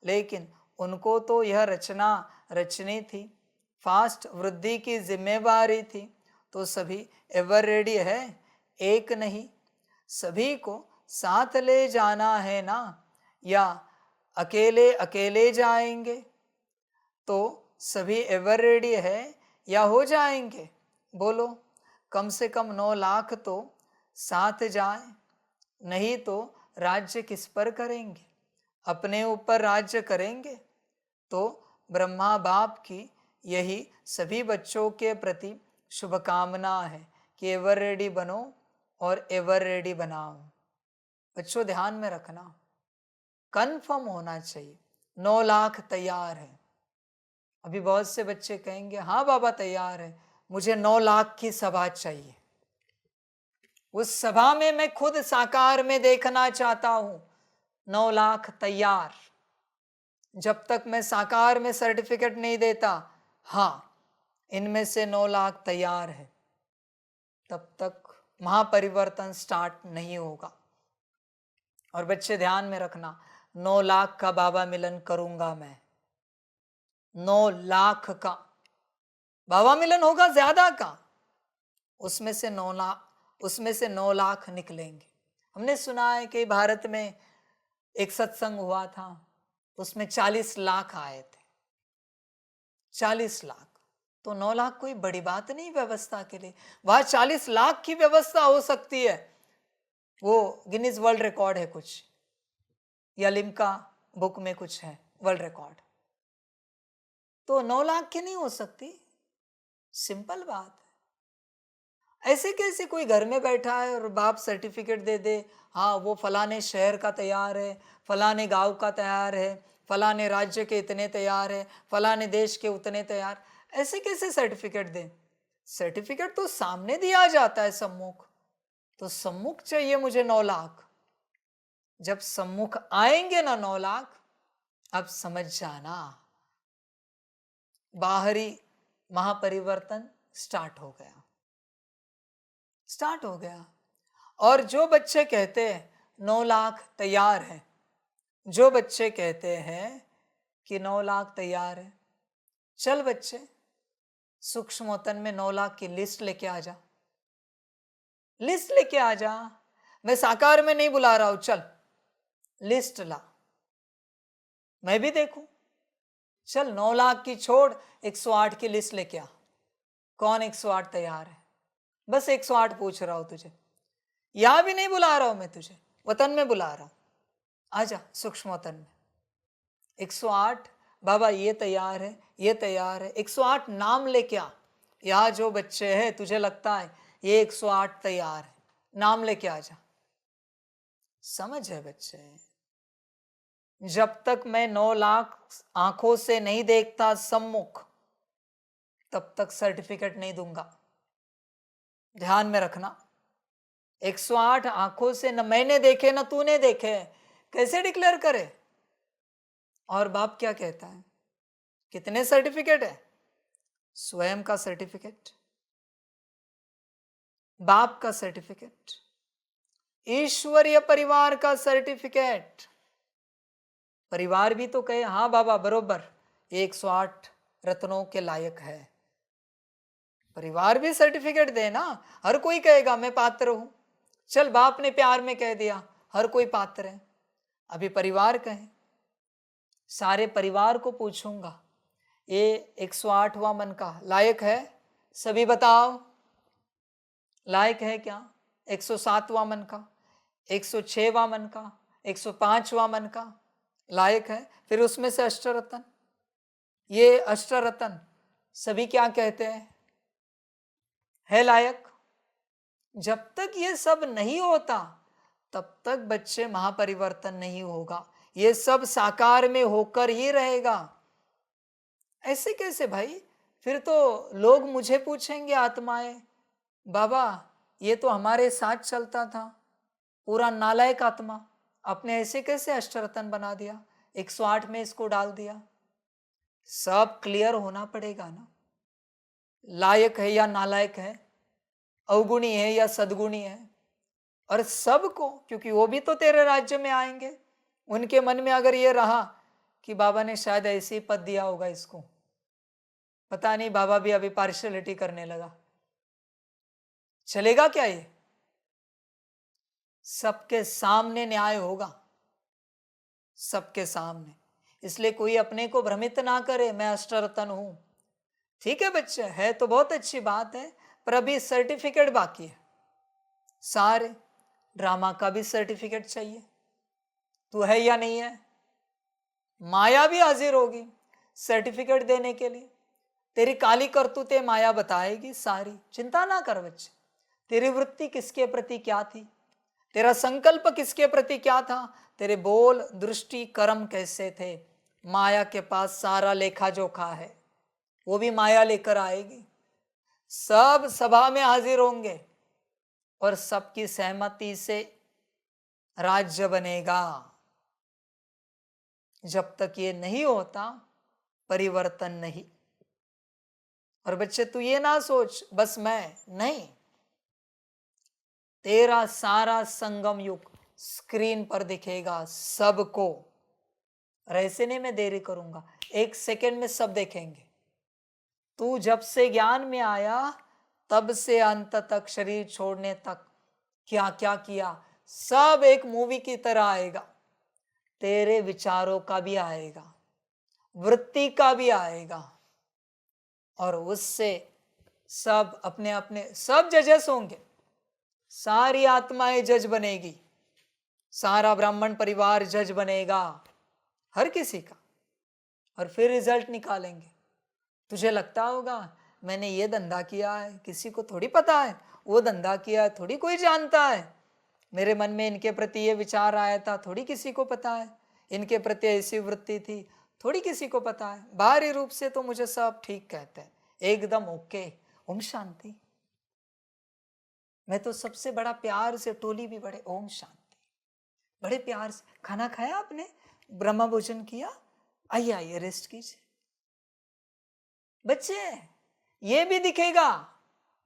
लेकिन उनको तो यह रचना रचनी थी, फास्ट वृद्धि की जिम्मेवारी थी, तो सभी एवर रेडी है, एक नहीं। सभी को साथ ले जाना है ना, या अकेले अकेले जाएंगे? तो सभी एवर रेडी है या हो जाएंगे? बोलो, कम से कम 9 लाख तो साथ जाए, नहीं तो राज्य किस पर करेंगे? अपने ऊपर राज्य करेंगे। तो ब्रह्मा बाप की यही सभी बच्चों के प्रति शुभकामना है कि एवर रेडी बनो और एवर रेडी बनाओ। बच्चों ध्यान में रखना, कंफर्म होना चाहिए। 9 लाख तैयार है। अभी बहुत से बच्चे कहेंगे हाँ बाबा तैयार है, मुझे 9 लाख की सभा चाहिए, उस सभा में मैं खुद साकार में देखना चाहता हूं। 9 लाख तैयार। जब तक मैं साकार में सर्टिफिकेट नहीं देता, हाँ इनमें से 9 लाख तैयार है, तब तक महापरिवर्तन स्टार्ट नहीं होगा। और बच्चे ध्यान में रखना, 9 लाख का बाबा मिलन करूंगा मैं। 9 लाख का बाबा मिलन होगा, ज्यादा का। उसमें से 9 लाख निकलेंगे। हमने सुना है कि भारत में एक सत्संग हुआ था, उसमें 40 लाख आए थे। 40 लाख तो 9 लाख कोई बड़ी बात नहीं व्यवस्था के लिए। वहां 40 लाख की व्यवस्था हो सकती है, वो गिनीज वर्ल्ड रिकॉर्ड है कुछ, या लिम्का बुक में कुछ है वर्ल्ड रिकॉर्ड। तो 9 लाख की नहीं हो सकती, सिंपल बात है। ऐसे कैसे कोई घर में बैठा है और बाप सर्टिफिकेट दे दे, हाँ वो फलाने शहर का तैयार है, फलाने गांव का तैयार है, फलाने राज्य के इतने तैयार है, फलाने देश के उतने तैयार। ऐसे कैसे सर्टिफिकेट दे? सर्टिफिकेट तो सामने दिया जाता है, सम्मुख। तो सम्मुख चाहिए मुझे 9 लाख। जब सम्मुख आएंगे ना 9 लाख, अब समझ जाना बाहरी महापरिवर्तन स्टार्ट हो गया, स्टार्ट हो गया। और जो बच्चे कहते हैं 9 लाख तैयार है, जो बच्चे कहते हैं कि 9 लाख तैयार है, चल बच्चे सूक्ष्मोतन में 9 लाख की लिस्ट लेके आ जा, लिस्ट लेके आ जा। मैं साकार में नहीं बुला रहा हूं, चल लिस्ट ला, मैं भी देखूं। चल 9 लाख की छोड़, 108 की लिस्ट लेके आ। कौन 108 तैयार है? बस 108 पूछ रहा हूं तुझे, यहां भी नहीं बुला रहा हूं मैं तुझे, वतन में बुला रहा हूं। आजा सूक्ष्म वतन में। 108 बाबा ये तैयार है, ये तैयार है। 108 नाम लेके आ। यहाँ जो बच्चे हैं तुझे लगता है ये 108 तैयार है, नाम लेके आ जा। समझ है बच्चे? जब तक मैं 9 लाख आंखों से नहीं देखता सम्मुख, तब तक सर्टिफिकेट नहीं दूंगा। ध्यान में रखना, 108 आंखों से न मैंने देखे न तूने देखे, कैसे डिक्लेयर करे? और बाप क्या कहता है? कितने सर्टिफिकेट है? स्वयं का सर्टिफिकेट, बाप का सर्टिफिकेट, ईश्वरीय परिवार का सर्टिफिकेट। परिवार भी तो कहे हाँ बाबा बरोबर 108 रत्नों के लायक है। परिवार भी सर्टिफिकेट दे ना। हर कोई कहेगा मैं पात्र हूं। चल बाप ने प्यार में कह दिया हर कोई पात्र है, अभी परिवार कहे। सारे परिवार को पूछूंगा ये 108वां मन का लायक है? सभी बताओ लायक है क्या? 107वां मन का, 106वां मन का, 105वां मन का लायक है? फिर उसमें से अष्टरत्न, ये अष्टरत्न सभी क्या कहते हैं? है लायक। जब तक ये सब नहीं होता तब तक बच्चे महापरिवर्तन नहीं होगा। ये सब साकार में होकर ही रहेगा। ऐसे कैसे भाई? फिर तो लोग मुझे पूछेंगे आत्माएं, बाबा ये तो हमारे साथ चलता था, पूरा नालायक आत्मा, आपने ऐसे कैसे अष्टरत्न बना दिया, 108 में इसको डाल दिया? सब क्लियर होना पड़ेगा ना, लायक है या नालायक है, अवगुणी है या सद्गुणी है। और सबको, क्योंकि वो भी तो तेरे राज्य में आएंगे, उनके मन में अगर ये रहा कि बाबा ने शायद ऐसे ही पद दिया होगा इसको, पता नहीं बाबा भी अभी पार्शियलिटी करने लगा, चलेगा क्या ये? सबके सामने न्याय होगा, सबके सामने। इसलिए कोई अपने को भ्रमित ना करे, मैं अष्टरतन हूं। ठीक है बच्चे, है तो बहुत अच्छी बात है, पर अभी सर्टिफिकेट बाकी है। सारे ड्रामा का भी सर्टिफिकेट चाहिए। तू है या नहीं है? माया भी हाजिर होगी सर्टिफिकेट देने के लिए। तेरी काली करतूतें माया बताएगी सारी। चिंता ना कर बच्चे, तेरी वृत्ति किसके प्रति क्या थी, तेरा संकल्प किसके प्रति क्या था, तेरे बोल, दृष्टि, कर्म कैसे थे, माया के पास सारा लेखा जोखा है। वो भी माया लेकर आएगी। सब सभा में हाजिर होंगे और सबकी सहमति से राज्य बनेगा। जब तक ये नहीं होता, परिवर्तन नहीं। और बच्चे तू ये ना सोच बस मैं नहीं, तेरा सारा संगम युग स्क्रीन पर दिखेगा सबको। और ऐसे नहीं मैं देरी करूंगा, 1 सेकेंड में सब देखेंगे। तू जब से ज्ञान में आया तब से अंत तक, शरीर छोड़ने तक क्या क्या किया, सब एक मूवी की तरह आएगा। तेरे विचारों का भी आएगा, वृत्ति का भी आएगा, और उससे सब अपने अपने सब जजेस होंगे। सारी आत्माएं जज बनेगी, सारा ब्राह्मण परिवार जज बनेगा, हर किसी का। और फिर रिजल्ट निकालेंगे। तुझे लगता होगा मैंने ये धंधा किया है, किसी को थोड़ी पता है, वो धंधा किया है थोड़ी कोई जानता है, मेरे मन में इनके प्रति ये विचार आया था थोड़ी किसी को पता है, इनके प्रति ऐसी वृत्ति थी थोड़ी किसी को पता है। बाहरी रूप से तो मुझे सब ठीक कहते हैं, एकदम ओके, ओम शांति। मैं तो सबसे बड़ा प्यार से टोली भी बड़े ओम शांति, बड़े प्यार से। खाना खाया आपने, ब्रह्म भोजन किया, आइए आइए रेस्ट कीजिए। बच्चे ये भी दिखेगा,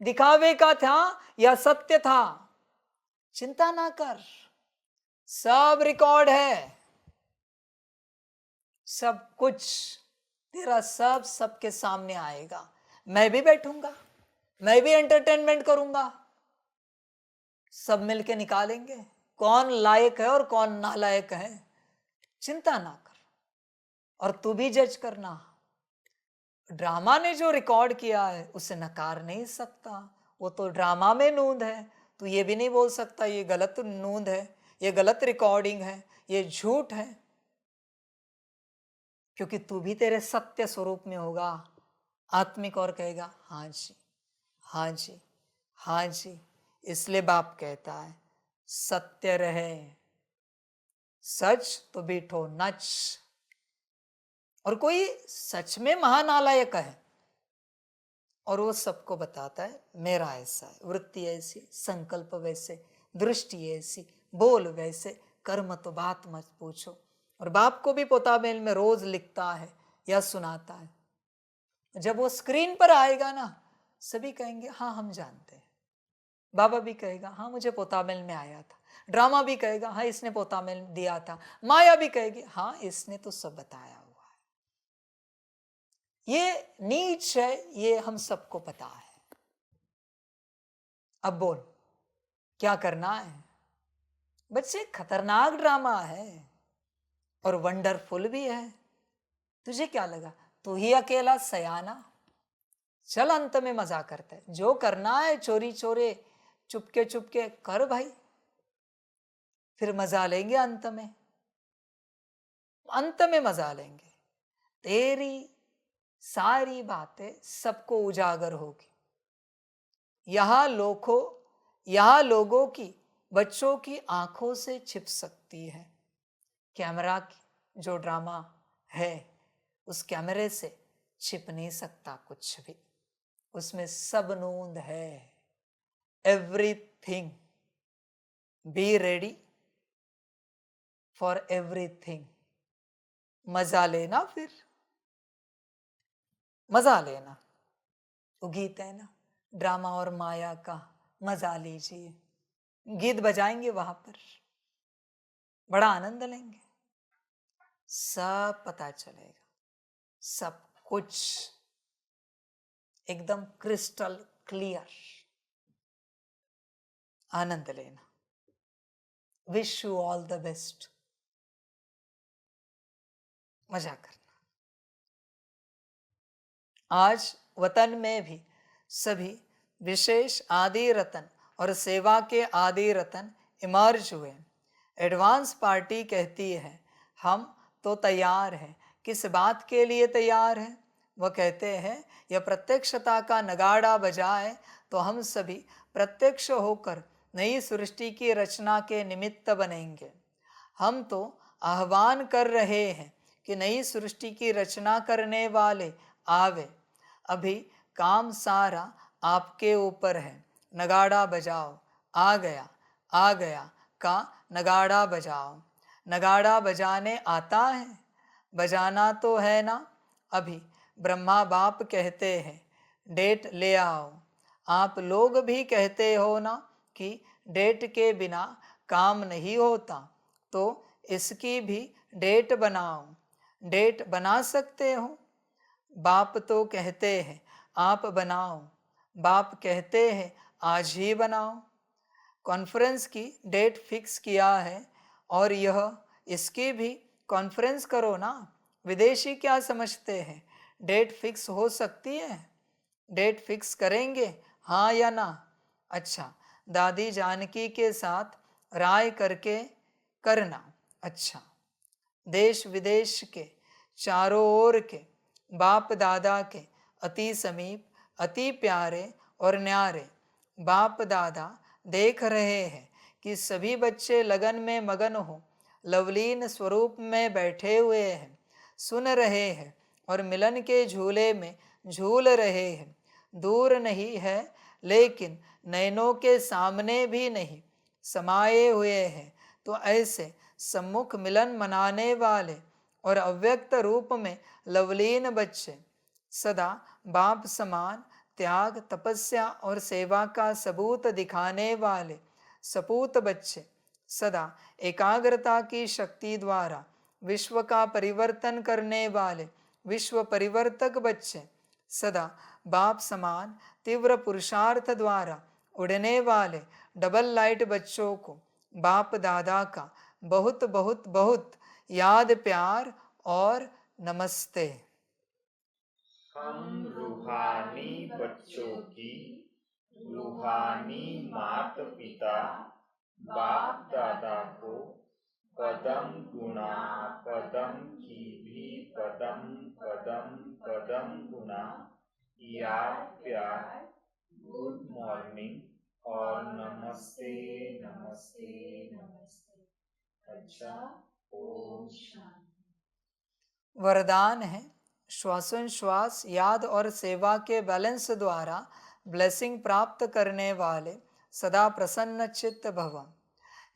दिखावे का था या सत्य था, चिंता ना कर, सब रिकॉर्ड है, सब कुछ तेरा सब सबके सामने आएगा। मैं भी बैठूंगा, मैं भी एंटरटेनमेंट करूंगा, सब मिलके निकालेंगे कौन लायक है और कौन नालायक है। चिंता ना कर, और तू भी जज करना। ड्रामा ने जो रिकॉर्ड किया है उसे नकार नहीं सकता, वो तो ड्रामा में नूंद है। तू ये भी नहीं बोल सकता ये गलत नूंद है, ये गलत रिकॉर्डिंग है, ये झूठ है, क्योंकि तू भी तेरे सत्य स्वरूप में होगा आत्मिक, और कहेगा हाँ जी हाँ जी हाँ जी। इसलिए बाप कहता है सत्य रहे, सच तो बीठो नच। और कोई सच में महानालायक है और वो सबको बताता है मेरा ऐसा है, वृत्ति ऐसी, संकल्प वैसे, दृष्टि ऐसी, बोल वैसे, कर्म तो बात मत पूछो। और बाप को भी पोताबेल में रोज लिखता है या सुनाता है। जब वो स्क्रीन पर आएगा ना, सभी कहेंगे हाँ हम जानते हैं। बाबा भी कहेगा हाँ मुझे पोताबेल में आया था, ड्रामा भी कहेगा हाँ इसने पोताबेल दिया था, माया भी कहेगी हाँ इसने तो सब बताया हुआ है। ये नीच है, ये हम सबको पता है। अब बोल क्या करना है बच्चे? खतरनाक ड्रामा है और वंडरफुल भी है। तुझे क्या लगा तू ही अकेला सयाना? चल अंत में मजा करते हैं, जो करना है चोरी चोरे चुपके चुपके कर भाई, फिर मजा लेंगे अंत में, अंत में मजा लेंगे। तेरी सारी बातें सबको उजागर होगी। यहां लोगों की, बच्चों की आंखों से छिप सकती है। कैमरा की जो ड्रामा है उस कैमरे से छिप नहीं सकता कुछ भी, उसमें सब नूंद है। Everything, be ready for everything. मजा लेना, फिर मजा लेना। वो गीत है ना, ड्रामा और माया का मजा लीजिए, गीत बजाएंगे वहां पर, बड़ा आनंद लेंगे, सब पता चलेगा, सब कुछ एकदम क्रिस्टल क्लियर। आनंद लेना। Wish you all the best. मजा करना। आज वतन में भी सभी विशेष आदि रतन और सेवा के आदि रतन इमर्ज हुए। एडवांस पार्टी कहती है हम तो तैयार हैं। किस बात के लिए तैयार हैं? वह कहते हैं यह प्रत्यक्षता का नगाड़ा बजाए तो हम सभी प्रत्यक्ष होकर नई सृष्टि की रचना के निमित्त बनेंगे। हम तो आह्वान कर रहे हैं कि नई सृष्टि की रचना करने वाले आवे। अभी काम सारा आपके ऊपर है। नगाड़ा बजाओ, आ गया का नगाड़ा बजाओ। नगाड़ा बजाने आता है? बजाना तो है ना। अभी ब्रह्मा बाप कहते हैं डेट ले आओ। आप लोग भी कहते हो ना कि डेट के बिना काम नहीं होता, तो इसकी भी डेट बनाओ। डेट बना सकते हो? बाप तो कहते हैं आप बनाओ। बाप कहते हैं आज ही बनाओ। कॉन्फ्रेंस की डेट फिक्स किया है और यह इसकी भी कॉन्फ्रेंस करो ना। विदेशी क्या समझते हैं? डेट फिक्स हो सकती है? डेट फिक्स करेंगे, हाँ या ना? अच्छा, दादी जानकी के साथ राय करके करना। अच्छा, देश विदेश के चारों ओर के बाप दादा के अति समीप, अति प्यारे और न्यारे बाप दादा देख रहे हैं कि सभी बच्चे लगन में मगन हो, लवलीन स्वरूप में बैठे हुए हैं, सुन रहे हैं और मिलन के झूले में झूल रहे हैं। दूर नहीं है लेकिन नैनों के सामने भी नहीं, समाये हुए हैं। तो ऐसे सम्मुख मिलन मनाने वाले और अव्यक्त रूप में लवलीन बच्चे, सदा बाप समान त्याग, तपस्या और सेवा का सबूत दिखाने वाले सपूत बच्चे, सदा एकाग्रता की शक्ति द्वारा विश्व का परिवर्तन करने वाले विश्व परिवर्तक बच्चे, सदा बाप समान तीव्र पुरुषार्थ द्वारा उड़ने वाले डबल लाइट बच्चों को बाप दादा का बहुत बहुत बहुत याद, प्यार और नमस्ते। हम रूहानी बच्चों की रूहानी माता पिता बाप दादा को पदम गुना पदम की भी पदम पदम पदम गुना याद, प्यार, गुड मॉर्निंग और नमस्ते नमस्ते नमस्ते। अच्छा, ओम शांति। वरदान है श्वासोच्छ्वास, याद और सेवा के बैलेंस द्वारा ब्लेसिंग प्राप्त करने वाले सदा प्रसन्न चित्त भव।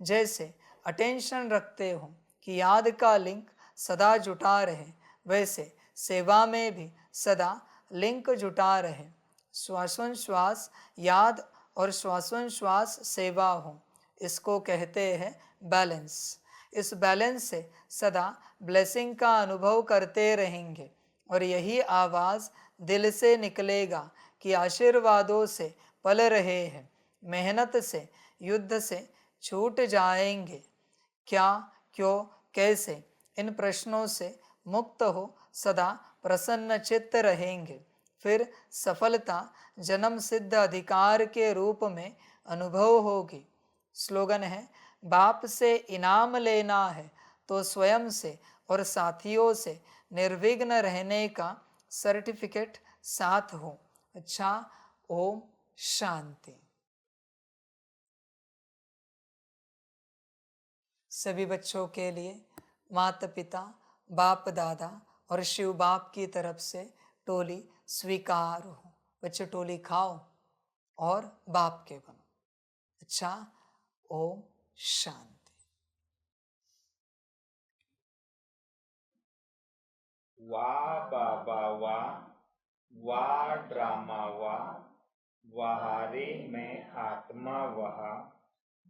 जैसे अटेंशन रखते हो कि याद का लिंक सदा जुटा रहे, वैसे सेवा में भी सदा लिंक जुटा रहे। श्वासोच्छ्वास याद और श्वासोच्छ्वास सेवा हो, इसको कहते हैं बैलेंस। इस बैलेंस से सदा ब्लेसिंग का अनुभव करते रहेंगे और यही आवाज़ दिल से निकलेगा कि आशीर्वादों से पल रहे हैं, मेहनत से, युद्ध से छूट जाएंगे। क्या, क्यों, कैसे, इन प्रश्नों से मुक्त हो सदा प्रसन्न चित्त रहेंगे। फिर सफलता जन्म सिद्ध अधिकार के रूप में अनुभव होगी। स्लोगन है बाप से इनाम लेना है तो स्वयं से और साथियों से निर्विघ्न रहने का सर्टिफिकेट साथ हो। अच्छा, ओम शांति। सभी बच्चों के लिए माता पिता, बाप दादा और शिव बाप की तरफ से टोली स्वीकार हो। बच्चे टोली खाओ और बाप के बनो। अच्छा, ओम शांति। वाह बाबा वाह ड्रामा वहारे में आत्मा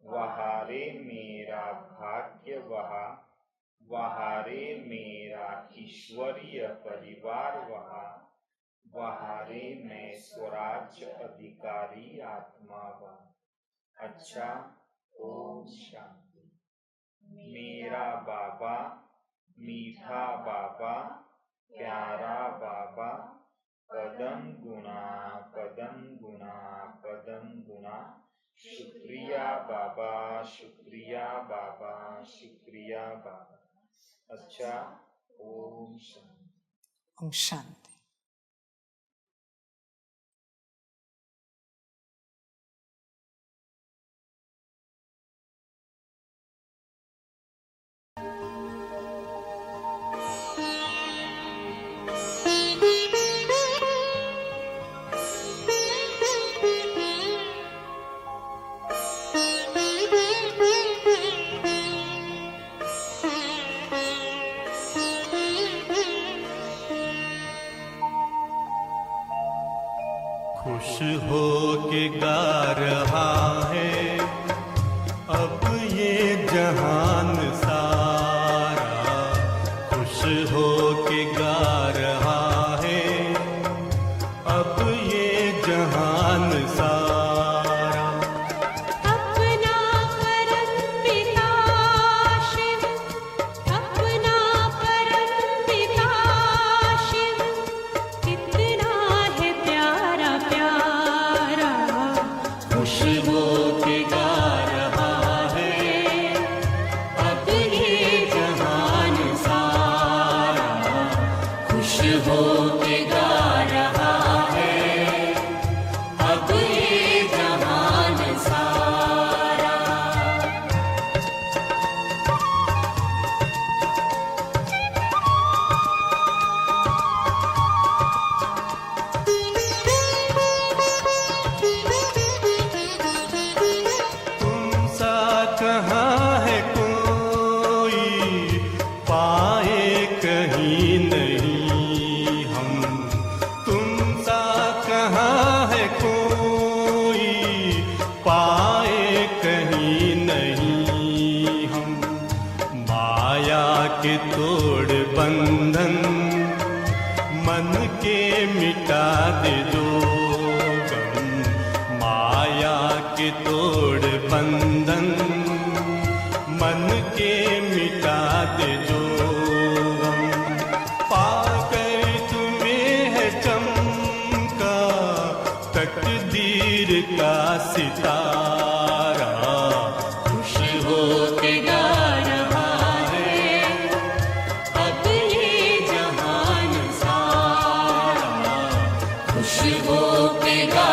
वहारे मेरा भाग्य वहारे मेरा ईश्वरीय परिवार वहारे मैं स्वराज्य अधिकारी आत्मा अच्छा, ओम शांति। मेरा बाबा, मीठा बाबा, प्यारा बाबा, पदम गुना पदम गुना पदम गुना। शुक्रिया बाबा, शुक्रिया बाबा, शुक्रिया बाबा। अच्छा, ओम शांति। ओम शांति। खुश हो के गा रहा है अब ये जहान सारा, खुश हो के गा रहा है अब ये जहान सारा। अपना परम पिता शिव, अपना परम पिता शिव, कितना है प्यारा प्यारा। खुश हो के गा रहा है अब ये जहान सारा, खुश हो के गा रहा है अब ये जहान सारा। तुम सा कहाँ है कोई, पाए कहीं नहीं हम। तुम सा कहाँ है कोई, पाए कहीं नहीं हम। माया के तोड़ बंधन मन के मिटा दे जो गम। माया के तोड़ बंधन मन के मिटा दे जो गम। पाकर तुम्हें है चमका तकदीर का सितारा। खुश हो के गा रहा है अब ये जहान सारा, खुश हो के गा